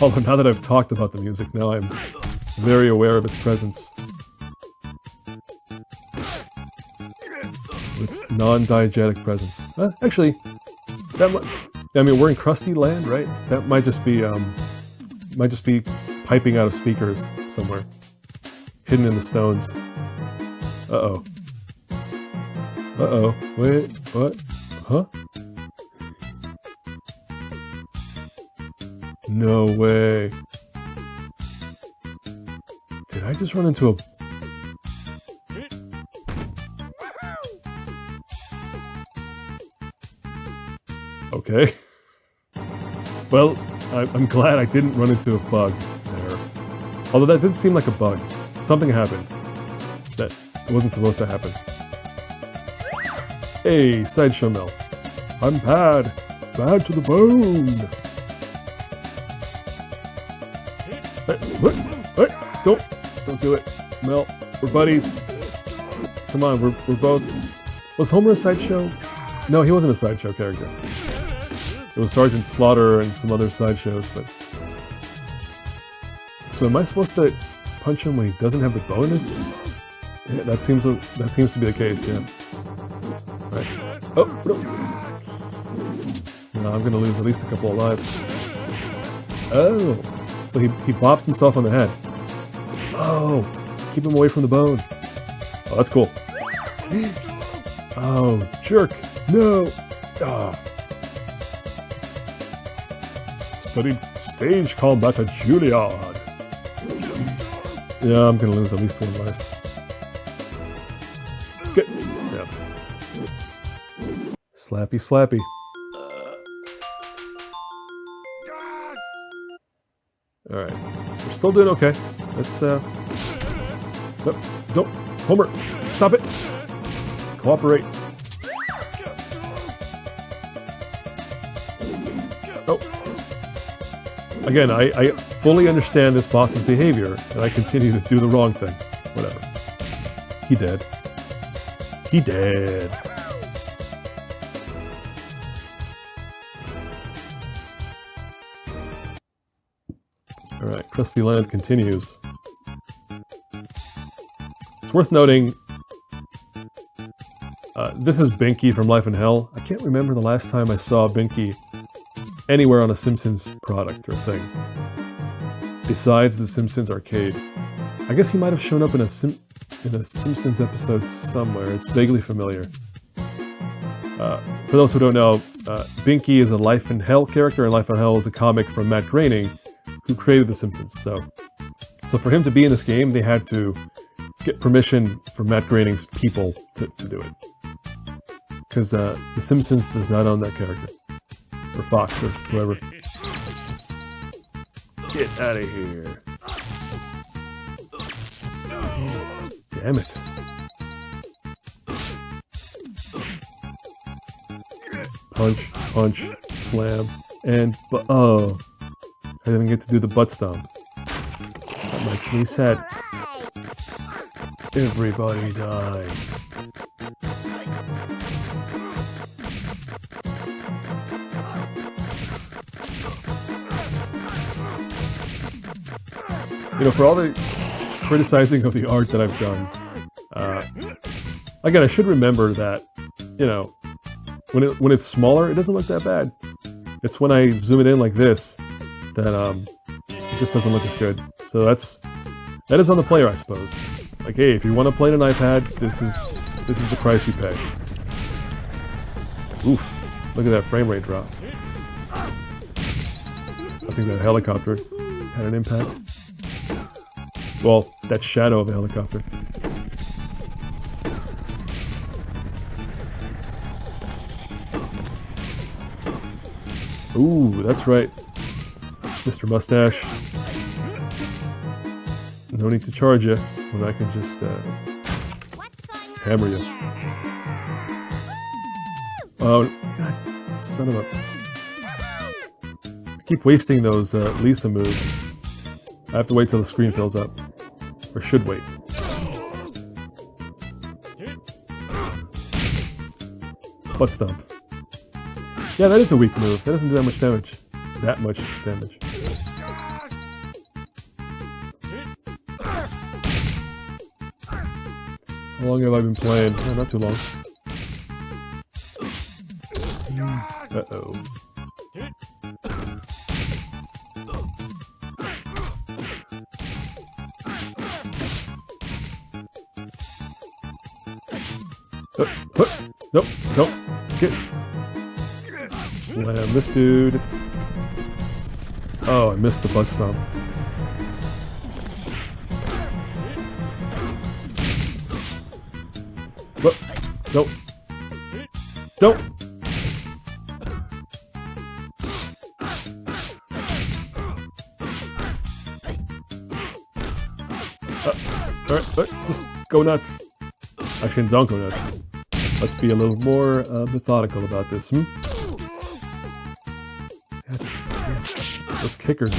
Although now that I've talked about the music, now I'm very aware of its presence. Its non-diegetic presence. Actually, that might... I mean, we're in Krustyland, right? That might just be piping out of speakers somewhere. Hidden in the stones. Uh-oh. Uh-oh. Wait, what? Huh? No way. Did I just run into a... Okay. Well, I'm glad I didn't run into a bug there. Although that did seem like a bug. Something happened that wasn't supposed to happen. Hey, Sideshow Mel. I'm bad. Bad to the bone. What? Don't do it. Mel, we're buddies. Come on, we're both... Was Homer a Sideshow? No, he wasn't a Sideshow character. It was Sergeant Slaughter and some other sideshows, but... So am I supposed to punch him when he doesn't have the bonus? Yeah, that seems to be the case, yeah. Right. Oh, no. No, I'm gonna lose at least a couple of lives. Oh, so he bops himself on the head. Oh, keep him away from the bone. Oh, that's cool. Oh, jerk. No. Ah. Studied stage combat at Juilliard. Yeah, I'm gonna lose at least one life. Good. Yeah. Slappy, slappy. Alright. We're still doing okay. Let's, no, don't. Homer, stop it. Cooperate. Oh. Again, I fully understand this boss's behavior, and I continue to do the wrong thing. Whatever. He dead. He dead. Alright, Krustyland continues. It's worth noting, this is Binky from Life in Hell. I can't remember the last time I saw Binky anywhere on a Simpsons product or thing. Besides the Simpsons arcade. I guess he might have shown up in a Simpsons episode somewhere. It's vaguely familiar. For those who don't know, Binky is a Life in Hell character, and Life in Hell is a comic from Matt Groening, who created the Simpsons. So for him to be in this game, they had to get permission from Matt Groening's people to do it. Because The Simpsons does not own that character. Or Fox, or whoever. Get out of here. Damn it. Punch, punch, slam, and oh, I didn't get to do the butt stomp. That makes me sad. Everybody die. You know, for all the criticizing of the art that I've done, again, I should remember that, you know, when it's smaller, it doesn't look that bad. It's when I zoom it in like this that it just doesn't look as good. So that is on the player, I suppose. Like, hey, if you want to play it on iPad, this is the price you pay. Oof! Look at that frame rate drop. I think that helicopter had an impact. Well, that shadow of a helicopter. Ooh, that's right. Mr. Mustache. No need to charge you when I can just hammer you. Oh, God, son of a... I keep wasting those Lisa moves. I have to wait till the screen fills up. Or should wait. Butt stomp. Yeah, that is a weak move. That doesn't do that much damage. That much damage. How long have I been playing? Oh, not too long. Uh-oh. Nope, don't. Get. Slam this dude. Oh, I missed the butt stomp. What? Don't. Don't! Alright, just go nuts. Actually, don't go nuts. Let's be a little more methodical about this, God damn. Those kickers.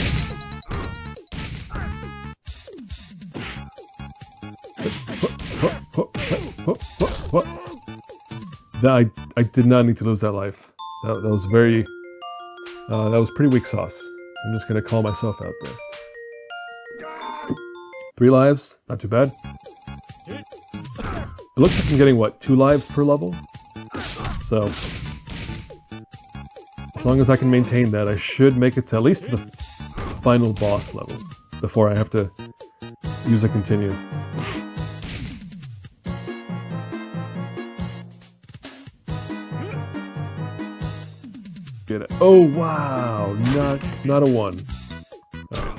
I did not need to lose that life. That was very... that was pretty weak sauce. I'm just gonna call myself out there. 3 lives, not too bad. It looks like I'm getting, what, 2 lives per level? So, as long as I can maintain that, I should make it to at least to the final boss level before I have to use a continue. Get it. Oh, wow! Not a 1. Right.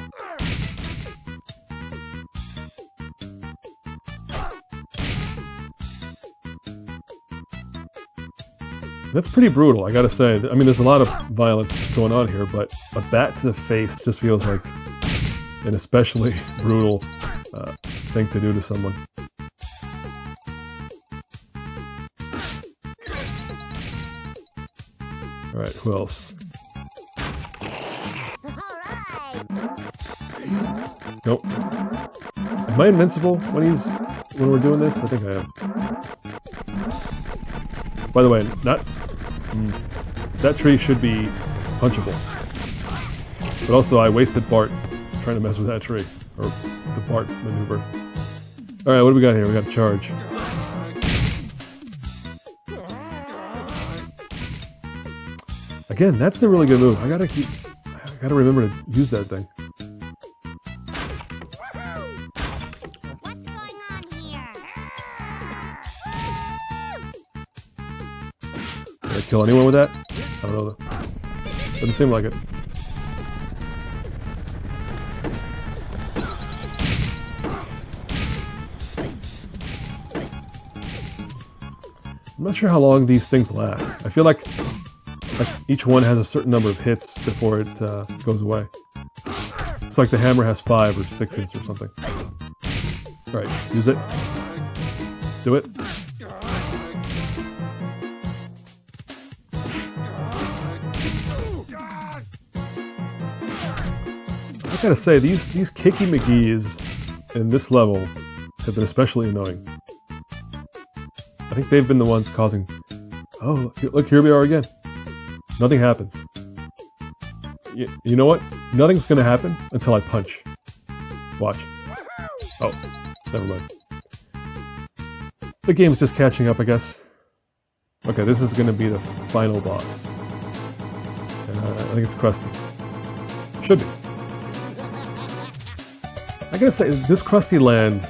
That's pretty brutal, I gotta say. I mean, there's a lot of violence going on here, but a bat to the face just feels like an especially brutal thing to do to someone. Alright, who else? Nope. Am I invincible when we're doing this? I think I am. By the way, that tree should be punchable. But also, I wasted Bart trying to mess with that tree. Or the Bart maneuver. Alright, what do we got here? We got a charge. Again, that's a really good move. I gotta remember to use that thing. What's going on here? Did I kill anyone with that? I don't know. Doesn't seem like it. I'm not sure how long these things last. I feel like each one has a certain number of hits before it goes away. It's like the hammer has 5 or 6 hits or something. Alright, use it. Do it. I gotta say, these Kicky McGees in this level have been especially annoying. I think they've been the ones causing... Oh, look, here we are again. Nothing happens. You know what? Nothing's gonna happen until I punch. Watch. Oh, never mind. The game's just catching up, I guess. Okay, this is gonna be the final boss. I think it's Krusty. Should be. I gotta say, this Krustyland...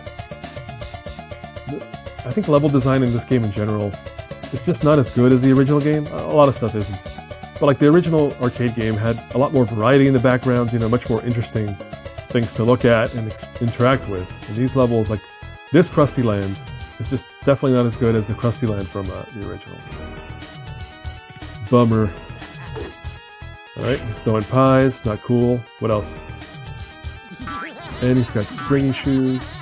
I think level design in this game in general is just not as good as the original game. A lot of stuff isn't. But like the original arcade game had a lot more variety in the backgrounds, you know, much more interesting things to look at and interact with. And these levels, like this Krustyland, is just definitely not as good as the Krustyland from the original. Bummer. Alright, he's throwing pies, not cool. What else? And he's got springy shoes.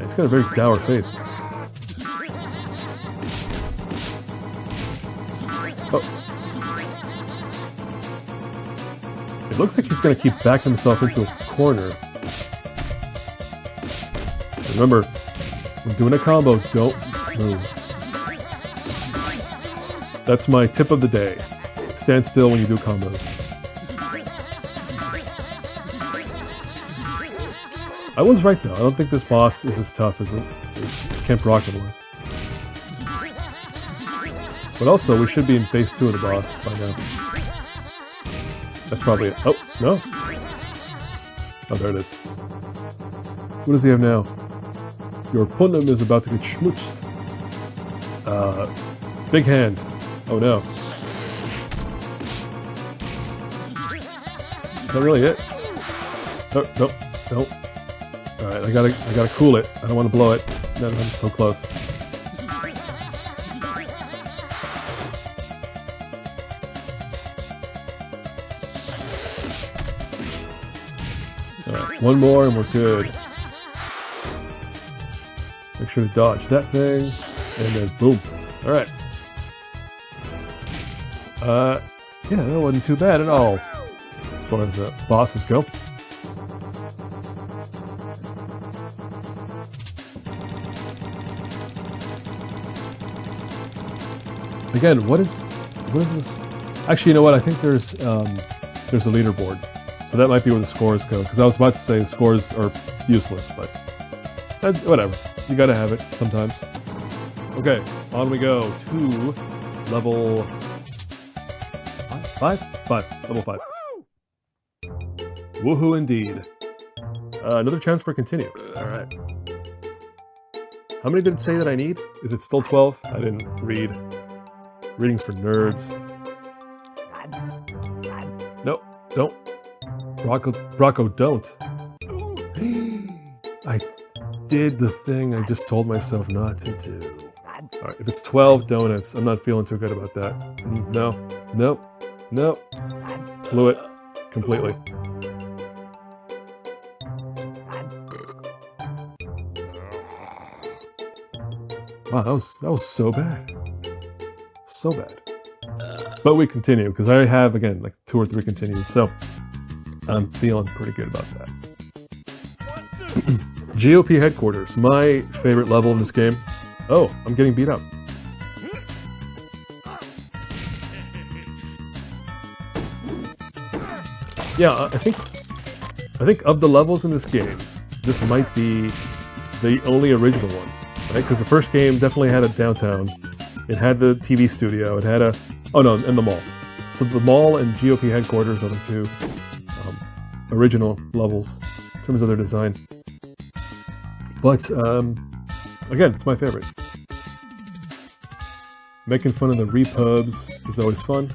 He's got a very dour face. Oh. It looks like he's going to keep backing himself into a corner. Remember, when doing a combo, don't move. That's my tip of the day. Stand still when you do combos. I was right though, I don't think this boss is as tough as Camp Rocket was. But also, we should be in phase 2 of the boss by now. That's probably it. Oh, no? Oh, there it is. What does he have now? Your opponent is about to get schmooched. Big hand. Oh no. Is that really it? Oh, no, don't. Alright, I gotta cool it. I don't want to blow it. No, I'm so close. Alright, one more and we're good. Make sure to dodge that thing, and then boom. Alright. Yeah, that wasn't too bad at all, as far as bosses go. Again, what is this? Actually, you know what? I think there's a leaderboard, so that might be where the scores go. Because I was about to say the scores are useless, but whatever. You gotta have it sometimes. Okay, on we go to level 5. Level 5. Woohoo indeed! Another chance for continue. All right. How many did it say that I need? Is it still 12? I didn't read. Readings for nerds. No, don't. Rocco, don't. I did the thing I just told myself not to do. Alright, if it's 12 donuts, I'm not feeling too good about that. No. Blew it. Completely. Wow, that was so bad. So bad. But we continue, because I have, again, like 2 or 3 continues, so I'm feeling pretty good about that. GOP Headquarters, my favorite level in this game. Oh, I'm getting beat up. Yeah, I think of the levels in this game, this might be the only original one, right? Because the first game definitely had a downtown. It had the TV studio. It had a... Oh no, and the mall. So the mall and GOP Headquarters are the two original levels in terms of their design. But, again, it's my favorite. Making fun of the repubs is always fun.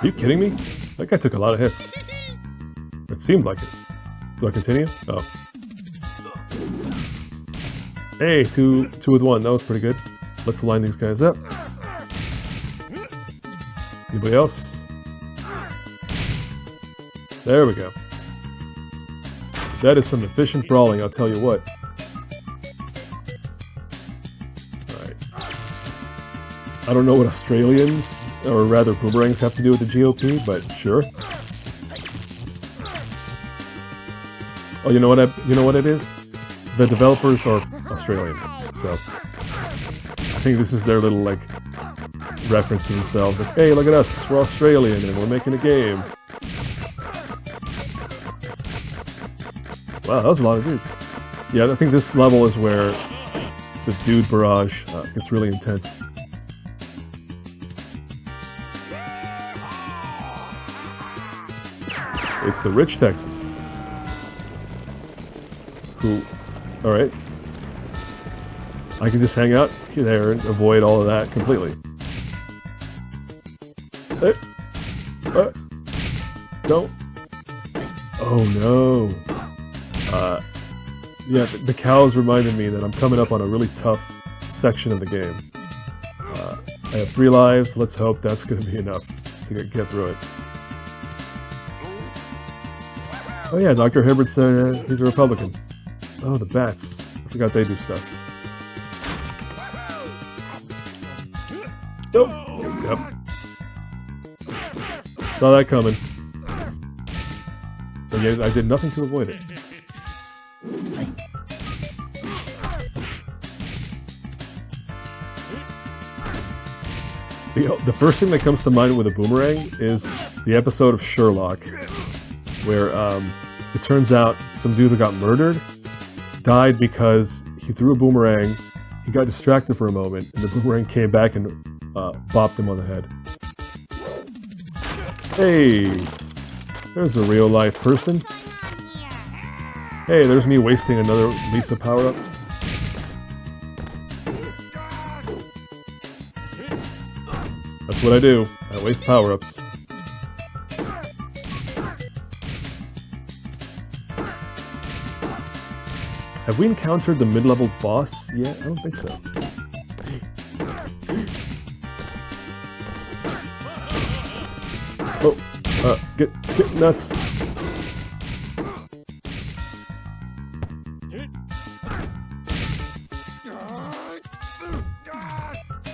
Are you kidding me? That guy took a lot of hits. It seemed like it. Do I continue? Oh. Hey, two with one. That was pretty good. Let's line these guys up. Anybody else? There we go. That is some efficient brawling, I'll tell you what. Alright. I don't know what Australians, or rather boomerangs, have to do with the GOP, but sure. Oh, you know what it is? The developers are Australian, so I think this is their little, like, reference to themselves. Like, hey, look at us, we're Australian and we're making a game. Wow, that was a lot of dudes. Yeah, I think this level is where the dude barrage gets really intense. It's the rich Texan. Who, alright. I can just hang out there and avoid all of that completely. Don't. Oh no. Yeah, the cows reminded me that I'm coming up on a really tough section of the game. I have 3 lives. Let's hope that's going to be enough to get through it. Oh yeah, Dr. Hibbert said he's a Republican. Oh, the bats. I forgot they do stuff. Nope. Yep. Saw that coming. And yet I did nothing to avoid it. The first thing that comes to mind with a boomerang is the episode of Sherlock, where it turns out some dude who got murdered died because he threw a boomerang, he got distracted for a moment, and the boomerang came back and bopped him on the head. Hey, there's a real life person. Hey, there's me wasting another Lisa power-up. That's what I do. I waste power-ups. Have we encountered the mid-level boss yet? I don't think so. Oh, get nuts.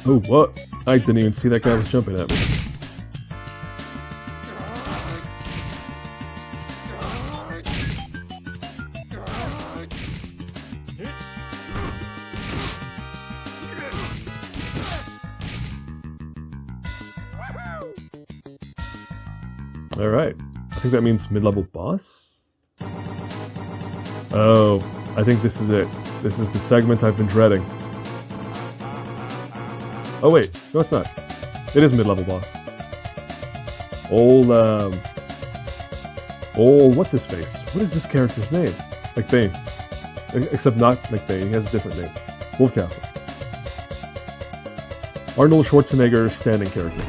Oh, what? I didn't even see that guy was jumping at me. Alright, I think that means mid-level boss? Oh, I think this is it. This is the segment I've been dreading. Oh wait, no it's not. It is mid-level boss. Old, what's his face? What is this character's name? McBain. Except not McBain, he has a different name. Wolfcastle. Arnold Schwarzenegger's standing character.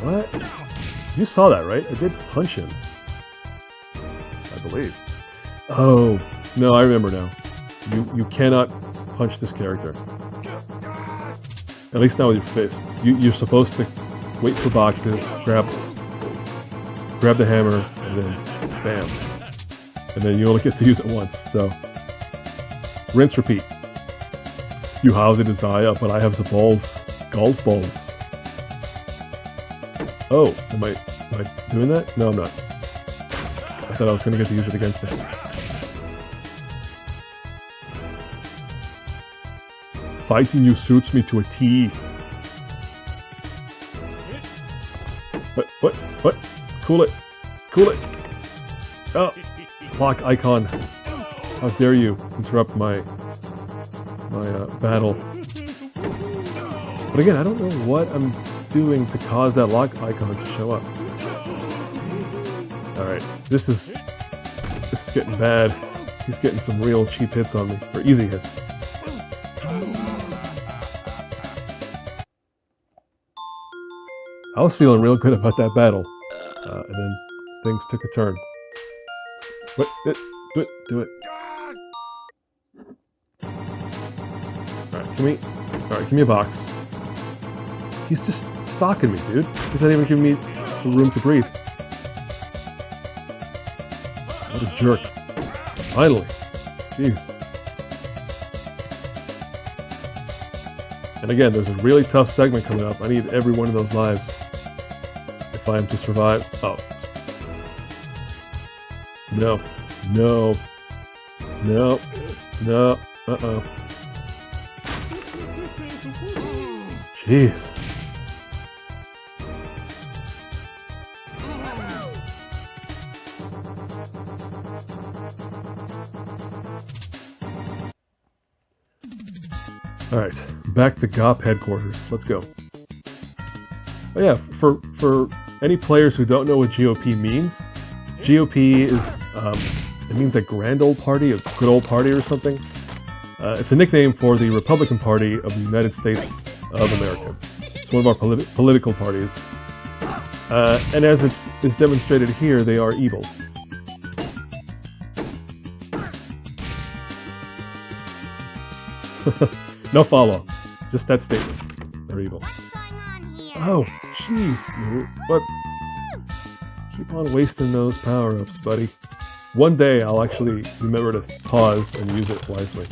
What? You saw that, right? I did punch him. I believe. Oh, no, I remember now. You cannot punch this character. At least not with your fists. You're supposed to wait for boxes, grab the hammer, and then bam. And then you only get to use it once, so rinse, repeat. You have the desire, but I have the balls. Golf balls. Oh, am I doing that? No, I'm not. I thought I was going to get to use it against him. Fighting you suits me to a T. What? Cool it. Cool it. Oh, lock icon. How dare you interrupt my battle. But again, I don't know what I'm doing to cause that lock icon to show up. Alright, this is getting bad. He's getting some real cheap hits on me, or easy hits. I was feeling real good about that battle, and then things took a turn. What? Do it. Alright, give me a box. He's just stalking me, dude. He's not even giving me the room to breathe. What a jerk. Finally. Jeez. And again, there's a really tough segment coming up. I need every one of those lives if I am to survive. Oh. No. Uh-oh. Jeez. Alright, back to GOP Headquarters. Let's go. Oh yeah, for any players who don't know what GOP means, GOP is, it means a grand old party, a good old party or something. It's a nickname for the Republican Party of the United States of America. It's one of our political parties. And as it is demonstrated here, they are evil. No follow. Just that statement. They're evil. What's going on here? Oh, jeez. What? Keep on wasting those power-ups, buddy. One day I'll actually remember to pause and use it wisely.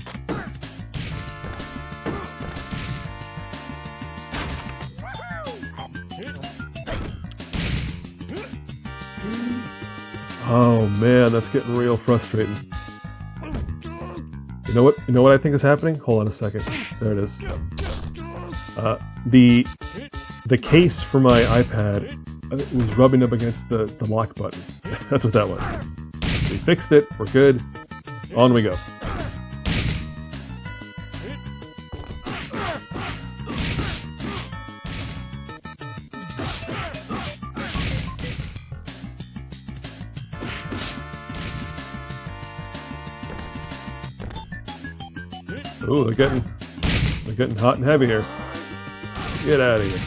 Oh man, that's getting real frustrating. You know what I think is happening? Hold on a second. There it is. The case for my iPad was rubbing up against the lock button. That's what that was. We fixed it. We're good. On we go. Ooh, they're getting hot and heavy here. Get out of here.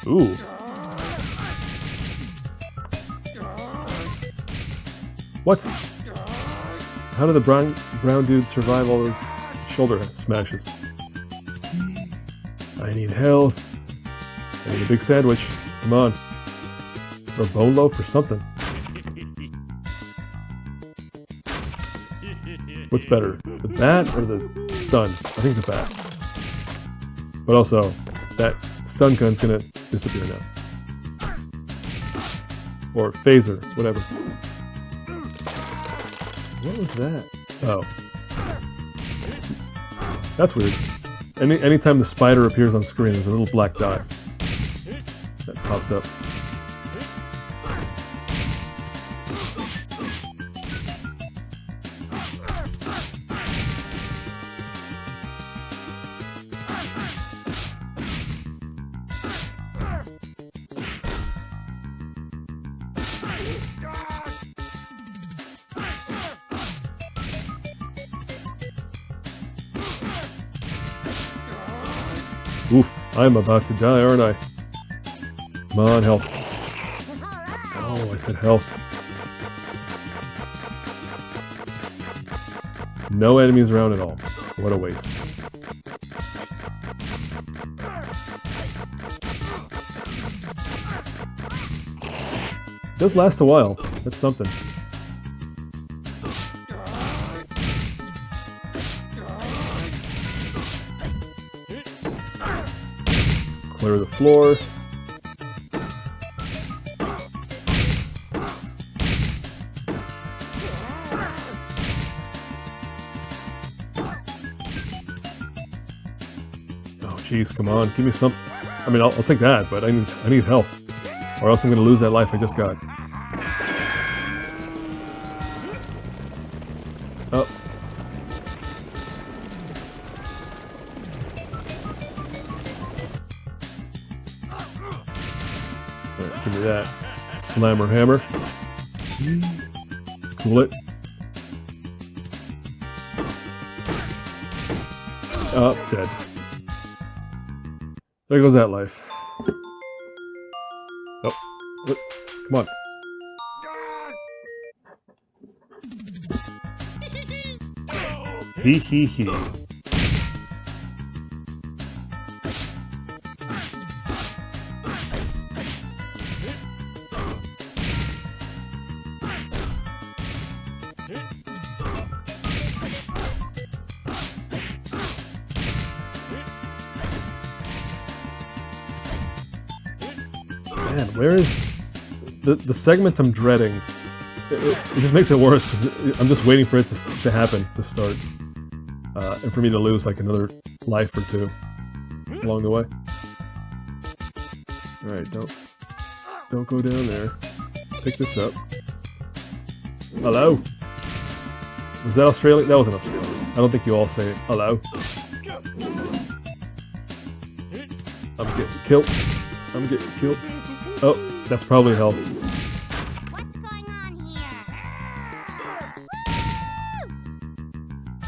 Ooh. What? How did the brown dude survive all those shoulder smashes? I need health. I need a big sandwich. Come on. Or a bone loaf or something. What's better, the bat or the stun? I think the bat. But also, that stun gun's gonna disappear now. Or phaser, whatever. What was that? Oh. That's weird. Anytime the spider appears on screen, there's a little black dot that pops up. Oof, I'm about to die, aren't I? Come on, health. Oh, I said health. No enemies around at all. What a waste. does last a while. That's something. Clear the floor. Oh jeez, come on, give me some. I mean, I'll take that, but I need health, or else I'm gonna lose that life I just got. Oh. Alright, give me that. Slammer hammer. Cool it. Oh, dead. There goes that life. Oh, look, come on. Hee hee hee. Man, where is the segment I'm dreading? It just makes it worse because I'm just waiting for it to happen, to start, and for me to lose like another life or two along the way. All right, don't go down there. Pick this up. Hello. Was that Australian? That wasn't Australian. I don't think you all say hello. I'm getting killed. I'm getting killed. Oh, that's probably health. What's going on here?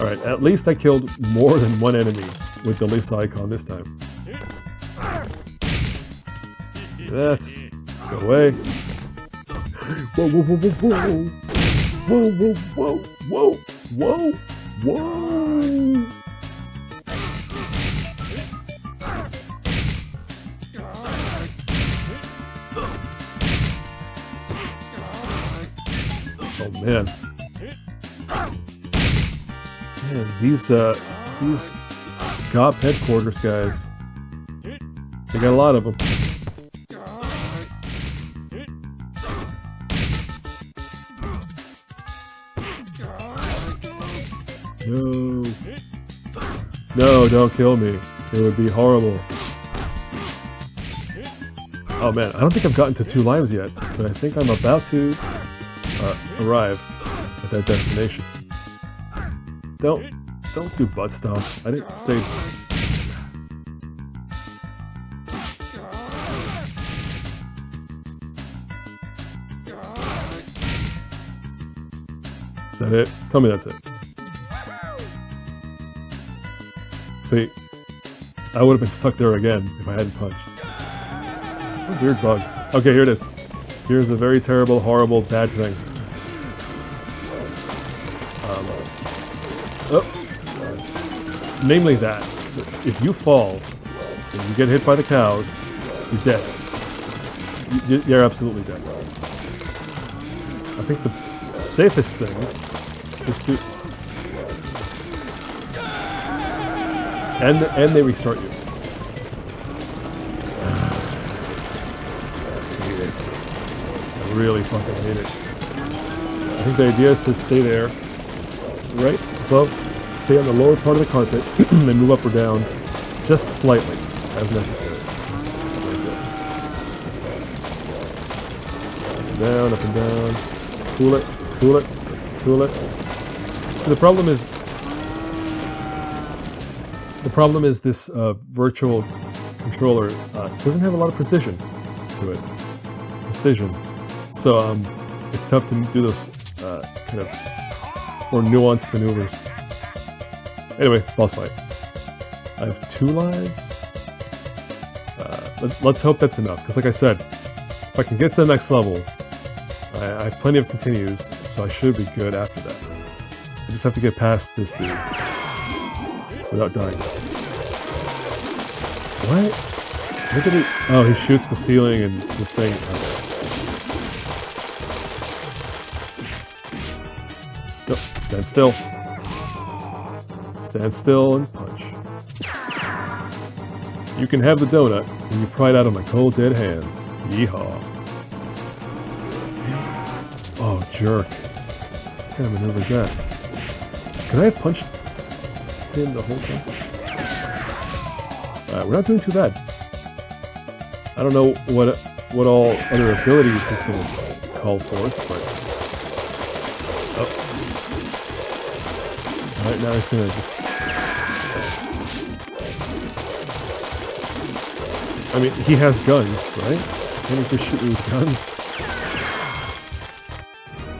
Alright, at least I killed more than one enemy with the Lisa icon this time. That's... Go away. Whoa, whoa, whoa, whoa, whoa! Whoa, whoa, whoa, whoa, whoa, whoa! Oh man. Man, these GOP Headquarters guys, they got a lot of them. No. No, don't kill me. It would be horrible. Oh man, I don't think I've gotten to 2 lives yet, but I think I'm about to arrive at that destination. Don't do butt stomp. I didn't say. Is that it? Tell me that's it. See, I would have been stuck there again if I hadn't punched. What a weird bug. Okay, here it is. Here's a very terrible, horrible, bad thing. Namely that, if you fall and you get hit by the cows, you're dead. You're absolutely dead. I think the safest thing is to... And they restart you. I hate it. I really fucking hate it. I think the idea is to stay there, right above, stay on the lower part of the carpet, and move up or down, just slightly, as necessary. Like that. Up and down. Cool it, cool it, cool it. So the problem is this virtual controller doesn't have a lot of precision to it. So it's tough to do those kind of more nuanced maneuvers. Anyway, boss fight. I have 2 lives. Let's hope that's enough, because like I said, if I can get to the next level, I have plenty of continues, so I should be good after that. I just have to get past this dude without dying. What? Look at it. Oh, he shoots the ceiling and the thing. Nope. Stand still. Stand still and punch. You can have the donut when you pry it out of my cold dead hands. Yeehaw. Oh, jerk. What kind of maneuver is that? Could I have punched him the whole time? Alright, we're not doing too bad. I don't know what all other abilities he's going to call forth, but... Oh. Alright, now he's going to just... I mean, he has guns, right? Can't he just shoot me with guns?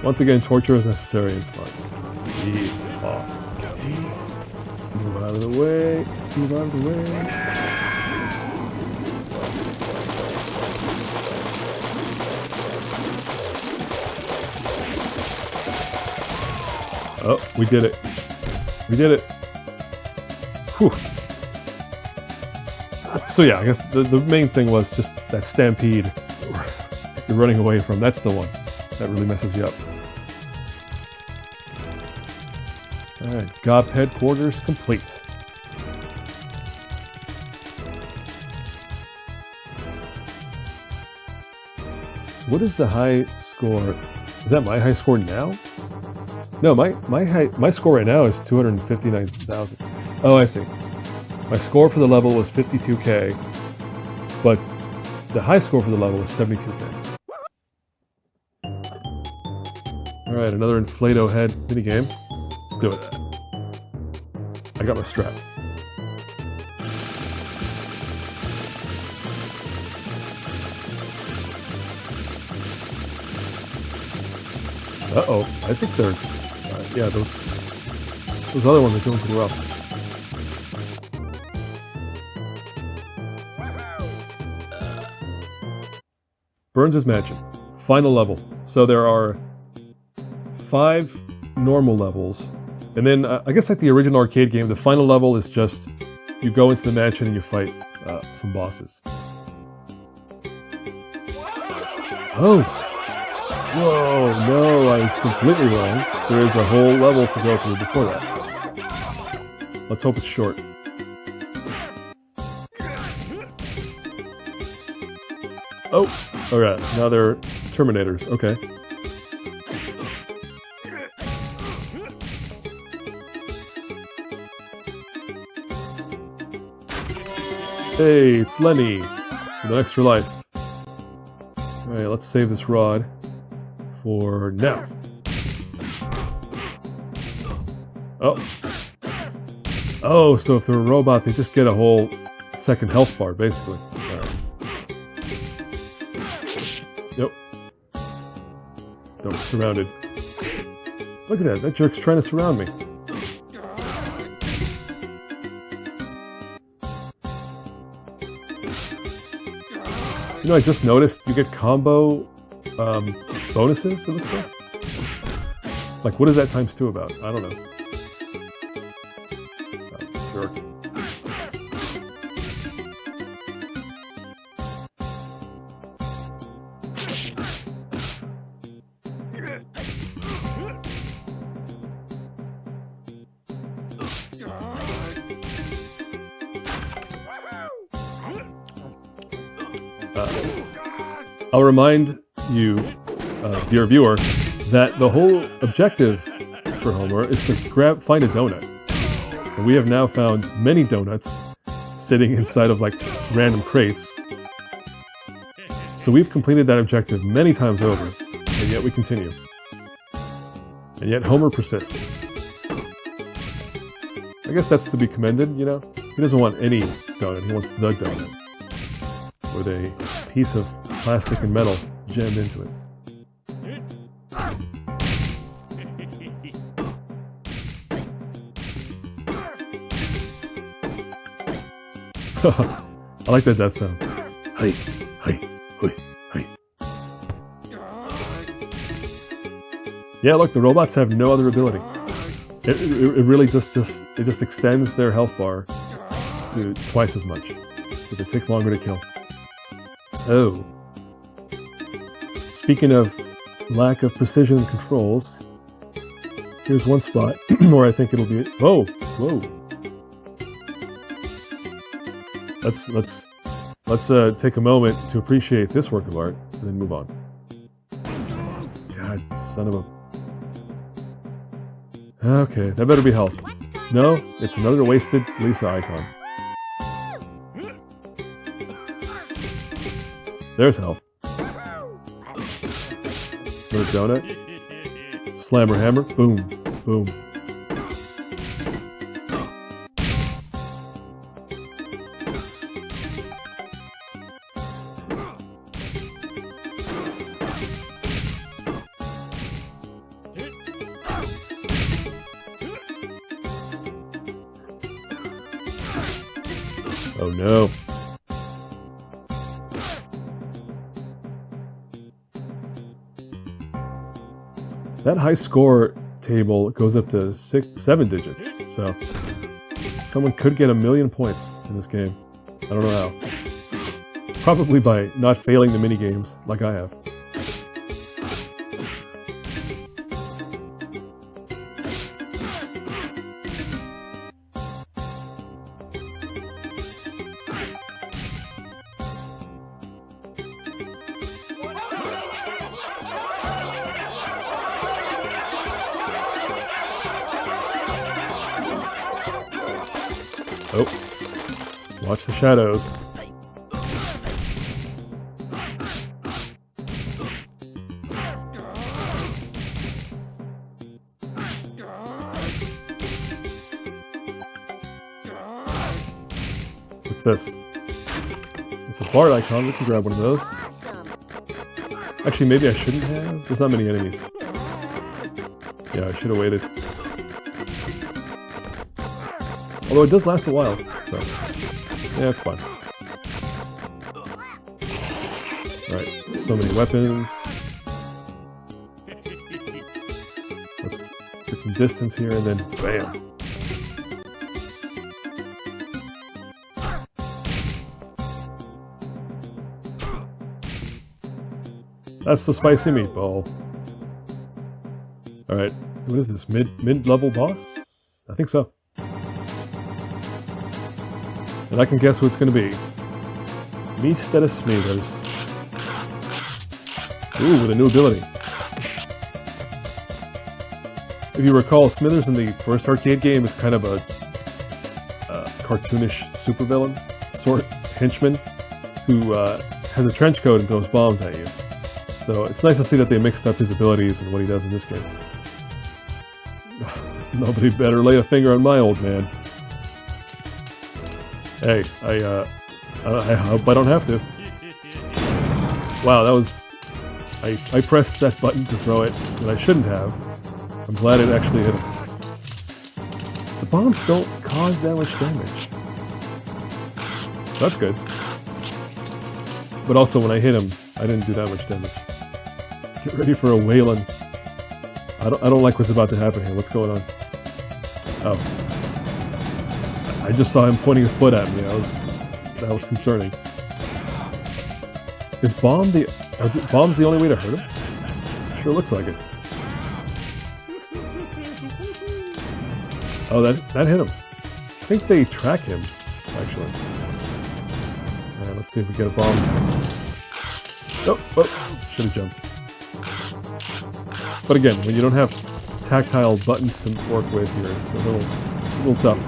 Once again, torture is necessary and fun. Yeehaw. Move out of the way. Move out of the way. Oh, we did it. We did it. Whew. So yeah, I guess the main thing was just that stampede you're running away from. That's the one that really messes you up. Alright, GOP Headquarters complete. What is the high score? Is that my high score now? No, my score right now is 259,000. Oh, I see. My score for the level was 52k, but the high score for the level is 72k. Alright, another Inflato head minigame. Let's do it. I got my strap. Uh-oh, I think they're... yeah, those other ones are doing pretty well. Burns' Mansion. Final level. So there are 5 normal levels. And then, I guess like the original arcade game, the final level is just... you go into the mansion and you fight some bosses. Oh! Whoa, no, I was completely wrong. There is a whole level to go through before that. Let's hope it's short. Oh! Alright, now they're Terminators, okay. Hey, it's Lenny! With an extra life. Alright, let's save this rod. For now. Oh. Oh, so if they're a robot, they just get a whole second health bar, basically. Right. Yep. Don't get surrounded. Look at that, that jerk's trying to surround me. You know, I just noticed you get combo bonuses, it looks like. Like, what is that times 2 about? I don't know. Oh, jerk. I'll remind you, dear viewer, that the whole objective for Homer is to find a donut. And we have now found many donuts sitting inside of like random crates. So we've completed that objective many times over, and yet we continue. And yet Homer persists. I guess that's to be commended, you know? He doesn't want any donut, he wants the donut. With a piece of plastic and metal jammed into it. I like that death sound. Hey, hey, hey, hey. Yeah, look, the robots have no other ability. It really just extends their health bar to twice as much, so they take longer to kill. Oh. Speaking of lack of precision controls, Here's one spot where I think it'll be. Whoa, whoa. Let's take a moment to appreciate this work of art and then move on. God, son of a. Okay, that better be health. No, it's another wasted Lisa icon. There's health. Another donut. Slammer hammer. Boom. Boom. Oh no. That high score table goes up to 7 digits, so someone could get 1,000,000 points in this game. I don't know how. Probably by not failing the minigames like I have. Oh, watch the shadows. What's this? It's a bard icon. We can grab one of those. Actually, maybe I shouldn't have. There's not many enemies. Yeah, I should have waited. Although it does last a while, so yeah, it's fine. Alright, so many weapons. Let's get some distance here and then bam. That's the spicy meatball. Alright, what is this? Mid-level boss? I think so. And I can guess who it's going to be. Mr. Smithers. Ooh, with a new ability. If you recall, Smithers in the first arcade game is kind of a cartoonish supervillain sort henchman who has a trench coat and throws bombs at you. So it's nice to see that they mixed up his abilities and what he does in this game. Nobody better lay a finger on my old man. Hey, I hope I don't have to. Wow, that was... I pressed that button to throw it, and I shouldn't have. I'm glad it actually hit him. The bombs don't cause that much damage. So that's good. But also, when I hit him, I didn't do that much damage. Get ready for a wailing. I don't like what's about to happen here. What's going on? Oh. I just saw him pointing his butt at me. That was concerning. Is bombs the only way to hurt him? Sure looks like it. Oh, that hit him. I think they track him, actually. Alright, let's see if we get a bomb. Oh, should have jumped. But again, when you don't have tactile buttons to work with here, it's a little tough.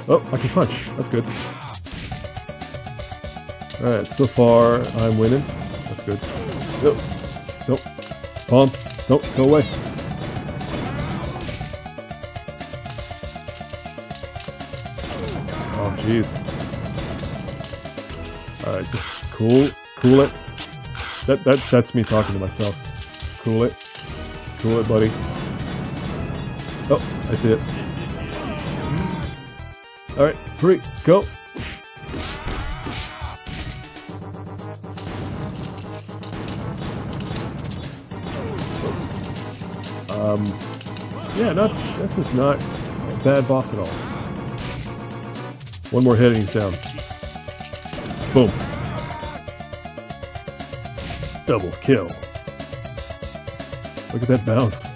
Oh, I can punch. That's good. Alright, so far I'm winning. That's good. Nope. Nope. Bomb. Nope, go away. Oh, jeez. Alright, just cool it. That's me talking to myself. Cool it, buddy. Oh, I see it. Alright, hurry, go! Yeah, this is not a bad boss at all. One more hit and he's down. Boom. Double kill. Look at that bounce.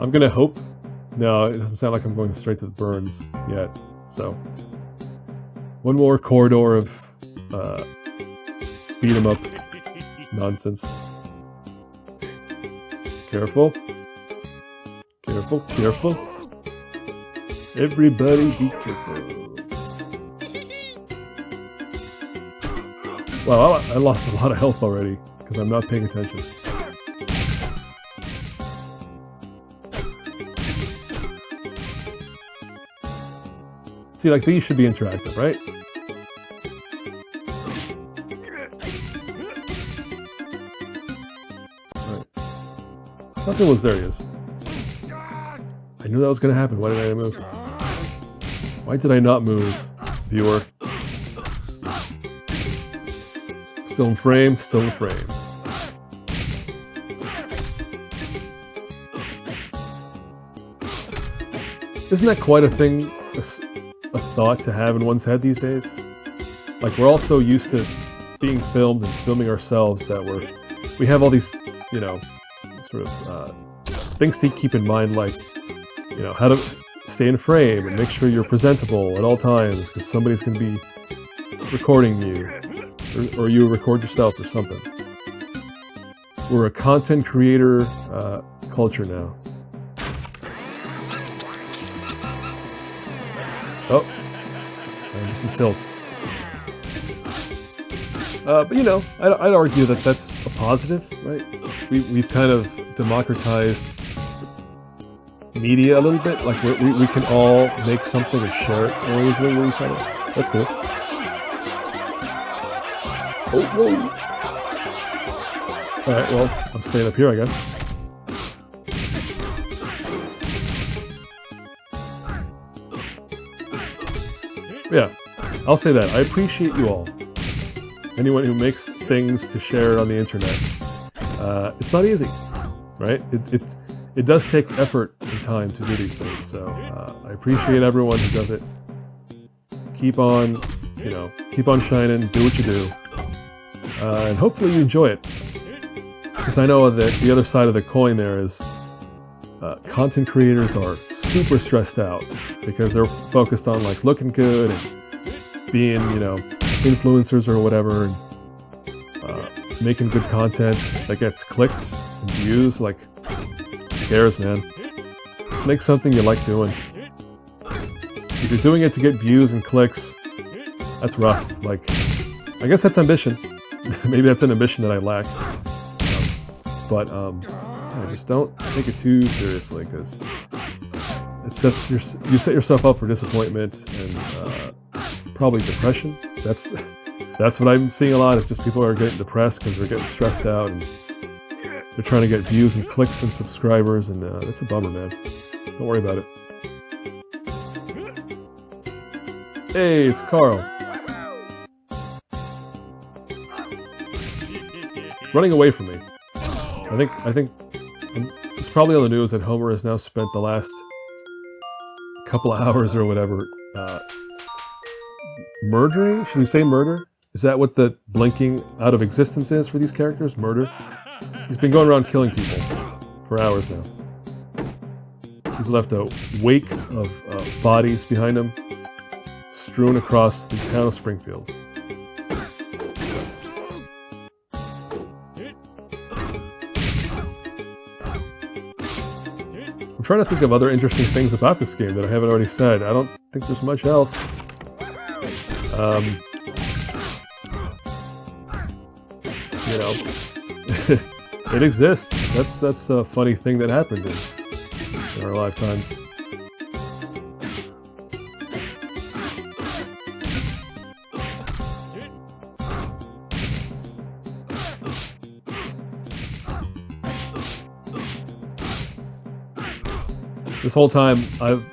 I'm gonna hope. No, it doesn't sound like I'm going straight to the burns yet. So, one more corridor of beat 'em up nonsense. Careful. Careful, careful. Everybody be careful. Wow, I lost a lot of health already because I'm not paying attention. See, like, these should be interactive, right? Alright. I thought there was, there he is. I knew that was gonna happen. Why did I move? Why did I not move, viewer? Still in frame, still in frame. Isn't that quite a thing, a thought to have in one's head these days? Like, we're all so used to being filmed and filming ourselves that we have all these, you know, sort of things to keep in mind, like, you know, how to stay in frame and make sure you're presentable at all times because somebody's going to be recording you, or you record yourself or something. We're a content creator culture now. Oh, time for some tilt. But you know, I'd argue that that's a positive, right? We've kind of democratized media a little bit. Like we can all make something and share it more easily with each other. That's cool. Oh, whoa! All right, well, I'm staying up here, I guess. Yeah, I'll say that. I appreciate you all. Anyone who makes things to share on the internet. It's not easy, right? It does take effort and time to do these things, so I appreciate everyone who does it. Keep on, you know, keep on shining, do what you do, and hopefully you enjoy it. Because I know that the other side of the coin there is content creators are super stressed out because they're focused on like looking good and being, you know, influencers or whatever, and making good content that gets clicks and views. Like, who cares, man? Just make something you like doing. If you're doing it to get views and clicks, that's rough. Like, I guess that's ambition. Maybe that's an ambition that I lack. But yeah, just don't take it too seriously, because it's just you set yourself up for disappointment and probably depression. That's what I'm seeing a lot. It's just people are getting depressed because they're getting stressed out and they're trying to get views and clicks and subscribers, and that's a bummer, man. Don't worry about it. Hey, it's Carl. Running away from me. I think it's probably on the news that Homer has now spent the last couple of hours or whatever murdering? Should we say murder? Is that what the blinking out of existence is for these characters? Murder? He's been going around killing people for hours now. He's left a wake of bodies behind him, strewn across the town of Springfield. I'm trying to think of other interesting things about this game that I haven't already said. I don't think there's much else. You know, it exists. That's a funny thing that happened in our lifetimes. This whole time,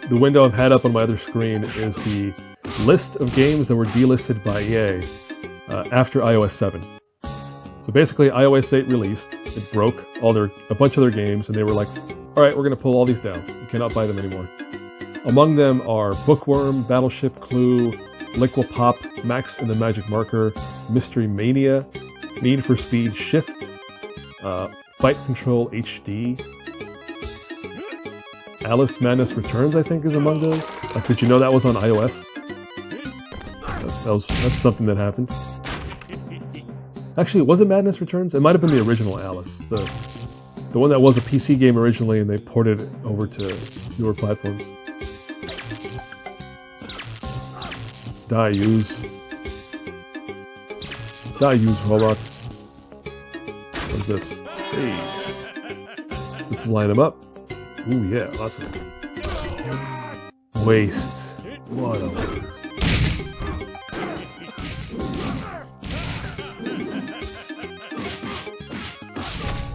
the window I've had up on my other screen is the list of games that were delisted by EA after iOS 7. So basically, iOS 8 released, it broke a bunch of their games, and they were like, all right, we're going to pull all these down. You cannot buy them anymore. Among them are Bookworm, Battleship, Clue, Liquid Pop, Max and the Magic Marker, Mystery Mania, Need for Speed Shift, Fight Control HD, Alice Madness Returns, I think, is among those. Like, did you know that was on iOS? That's something that happened. Actually, was it Madness Returns? It might have been the original Alice, the one that was a PC game originally, and they ported it over to newer platforms. Die-use robots. What is this? Hey. Let's line them up. Ooh, yeah, awesome. Waste. What a waste.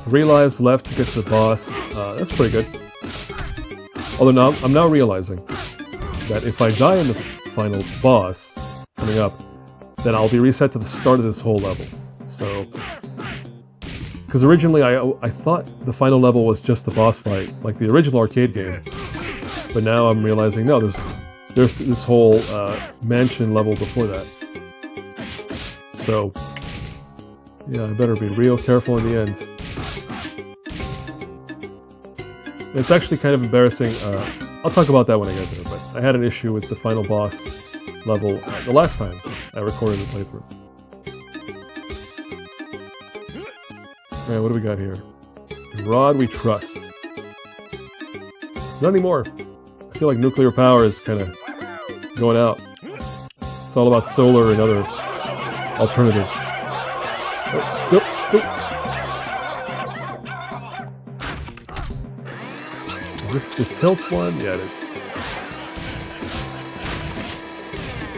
Three lives left to get to the boss. That's pretty good. Although now, I'm now realizing that if I die in the final boss coming up, then I'll be reset to the start of this whole level. So, because originally I thought the final level was just the boss fight, like the original arcade game. But now I'm realizing, no, there's this whole mansion level before that. So, yeah, I better be real careful in the end. It's actually kind of embarrassing. I'll talk about that when I get there, but I had an issue with the final boss level the last time I recorded the playthrough. Alright, what do we got here? In Rod We Trust. Not anymore. I feel like nuclear power is kind of going out. It's all about solar and other alternatives. Is this the tilt one? Yeah, it is.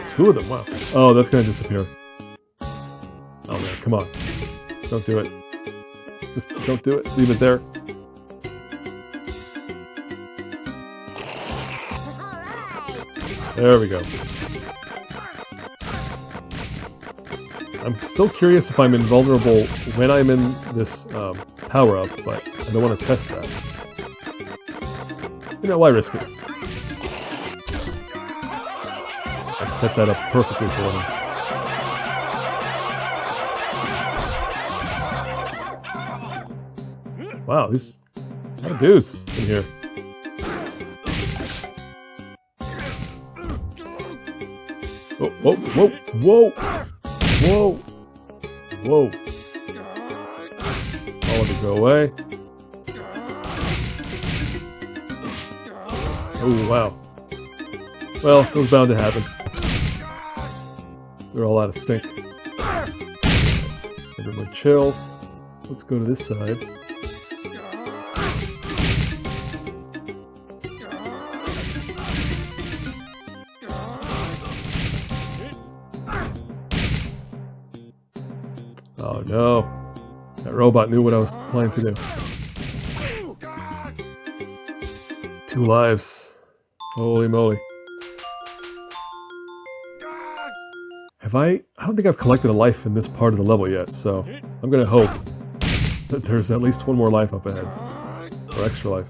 Two of them, wow. Oh, that's gonna disappear. Oh man, come on. Don't do it. Just don't do it. Leave it there. There we go. I'm still curious if I'm invulnerable when I'm in this power-up, but I don't want to test that. You know, why risk it? I set that up perfectly for him. Wow, there's a lot of dudes in here. Whoa, whoa, whoa, whoa! Whoa! Whoa! All of you go away. Oh, wow. Well, it was bound to happen. They're all out of sync. Everyone chill. Let's go to this side. Oh no. That robot knew what I was planning to do. 2 lives. Holy moly. I don't think I've collected a life in this part of the level yet, so I'm gonna hope that there's at least one more life up ahead. Or extra life.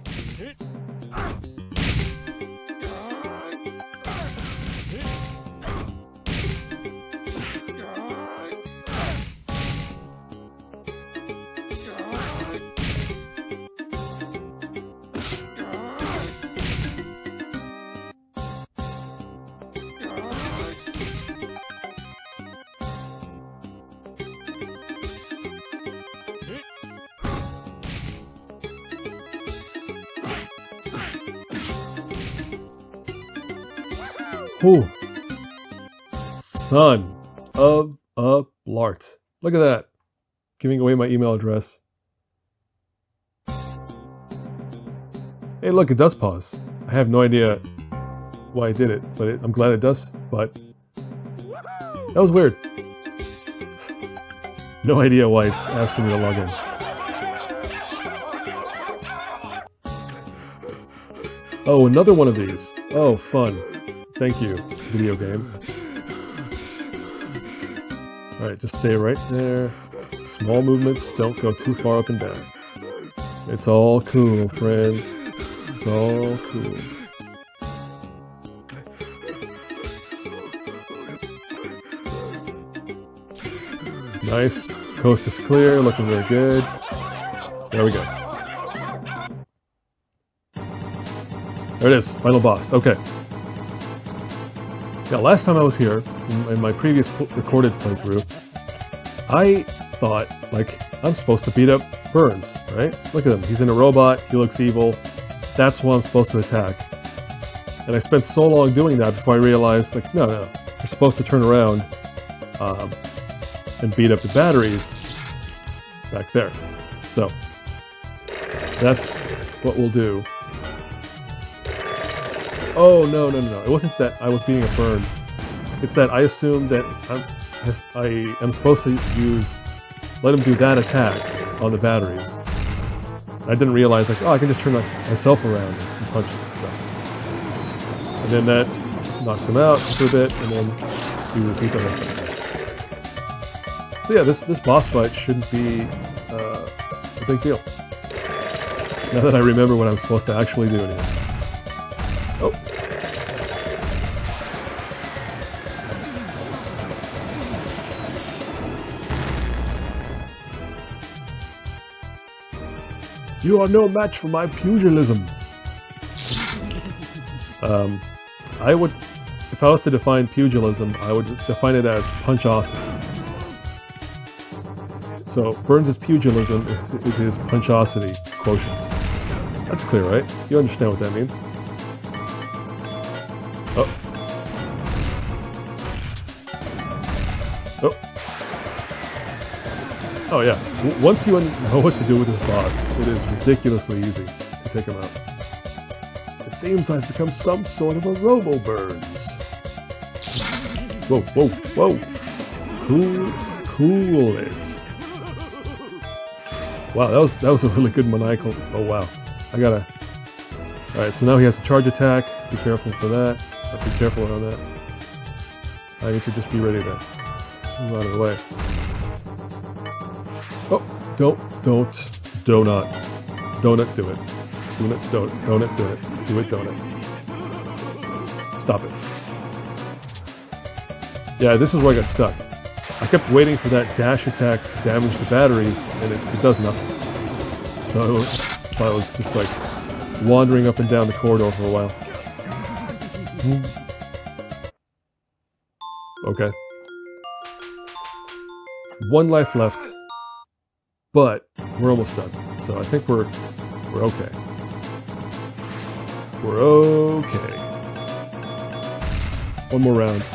Whew. Son of a blart. Look at that. Giving away my email address. Hey, look, it does pause. I have no idea why I did it, but I'm glad it does. But that was weird. No idea why it's asking me to log in. Oh, another one of these. Oh, fun. Thank you, video game. Alright, just stay right there. Small movements, don't go too far up and down. It's all cool, friend. It's all cool. Nice. Coast is clear, looking very good. There we go. There it is, final boss. Okay. Yeah, last time I was here, in my previous recorded playthrough, I thought, like, I'm supposed to beat up Burns, right? Look at him, he's in a robot, he looks evil. That's what I'm supposed to attack. And I spent so long doing that before I realized, like, no, you're supposed to turn around and beat up the batteries back there. So, that's what we'll do. Oh, no. It wasn't that I was beating up Burns. It's that I assumed that I am supposed to let him do that attack on the batteries. I didn't realize, like, oh, I can just turn myself around and punch him, so. And then that knocks him out for a bit, and then we repeat the whole thing. So yeah, this boss fight shouldn't be a big deal. Now that I remember what I'm supposed to actually do in here. Oh. You are no match for my pugilism. I would, if I was to define pugilism, I would define it as punchosity. So Burns' pugilism is his punchosity quotient. That's clear, right? You understand what that means. Oh. Oh. Oh yeah. Once you know what to do with this boss, it is ridiculously easy to take him out. It seems I've become some sort of a Robo-Burns. Whoa. Cool it. Wow, that was a really good maniacal. Oh wow. Alright, so now he has a charge attack. Be careful for that. Or be careful around that. I need to just be ready to move out of the way. Oh, don't do it. Donut, do it. Donut, do it. Do it, donut. Stop it. Yeah, this is where I got stuck. I kept waiting for that dash attack to damage the batteries, and it does nothing. So I was just like wandering up and down the corridor for a while. Okay. One life left, but we're almost done. So I think we're okay. We're okay. One more round.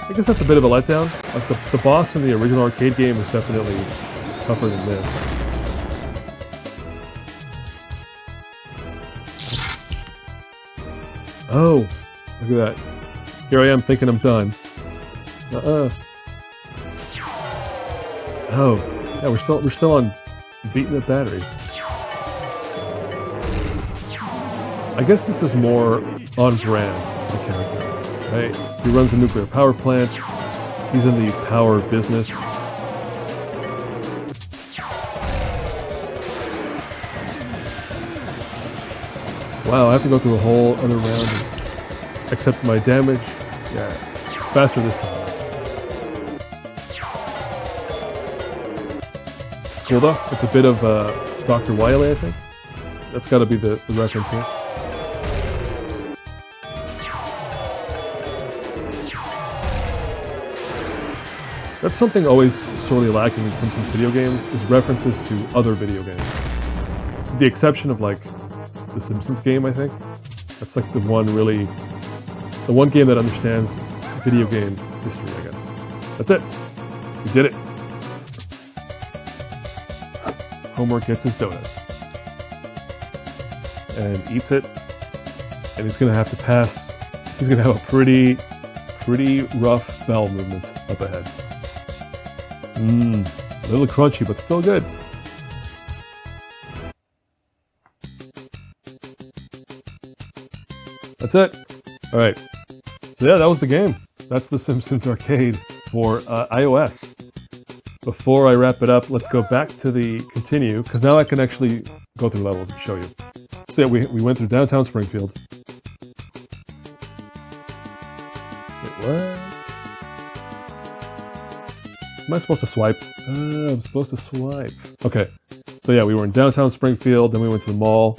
I guess that's a bit of a letdown. Like the boss in the original arcade game is definitely tougher than this. Oh, look at that. Here I am thinking I'm done. Oh, yeah, we're still on beating up batteries. I guess this is more on brand for the character, right? He runs a nuclear power plant. He's in the power business. Wow, I have to go through a whole other round and accept my damage. Yeah, it's faster this time. Skulda, it's a bit of Dr. Wily, I think. That's got to be the reference here. That's something always sorely lacking in Simpsons video games, is references to other video games. With the exception of, like, the Simpsons game, I think. That's like the one game that understands video game history, I guess. That's it. We did it. Homer gets his donut. And eats it. And he's gonna have to pass. He's gonna have a pretty rough bowel movement up ahead. A little crunchy, but still good. That's it. Alright. So yeah, that was the game. That's the Simpsons Arcade for iOS. Before I wrap it up, let's go back to the continue, because now I can actually go through levels and show you. So yeah, we went through downtown Springfield. Wait, what? Am I supposed to swipe? I'm supposed to swipe. Okay. So yeah, we were in downtown Springfield, then we went to the mall.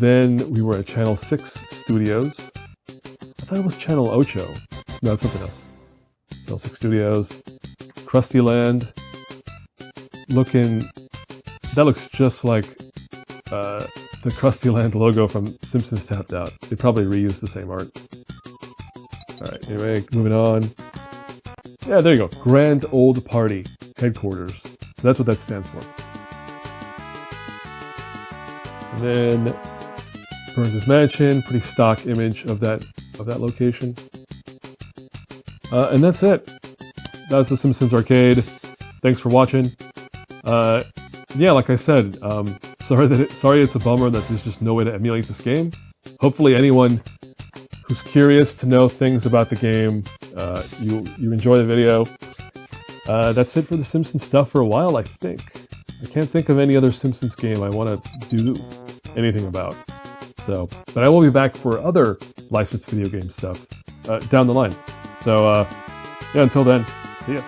Then we were at Channel 6 Studios. I thought it was Channel Ocho. No, it's something else. Channel 6 Studios. Krustyland. That looks just like the Krustyland logo from Simpsons Tapped Out. They probably reused the same art. Alright, anyway, moving on. Yeah, there you go. Grand Old Party Headquarters. So that's what that stands for. And then Burns' Mansion, pretty stock image of that location. And that's it. That's the Simpsons Arcade. Thanks for watching. Yeah, like I said, sorry it's a bummer that there's just no way to emulate this game. Hopefully anyone who's curious to know things about the game, you enjoy the video. That's it for the Simpsons stuff for a while, I think. I can't think of any other Simpsons game I want to do anything about. So, but I will be back for other licensed video game stuff down the line. So, yeah, until then, see ya.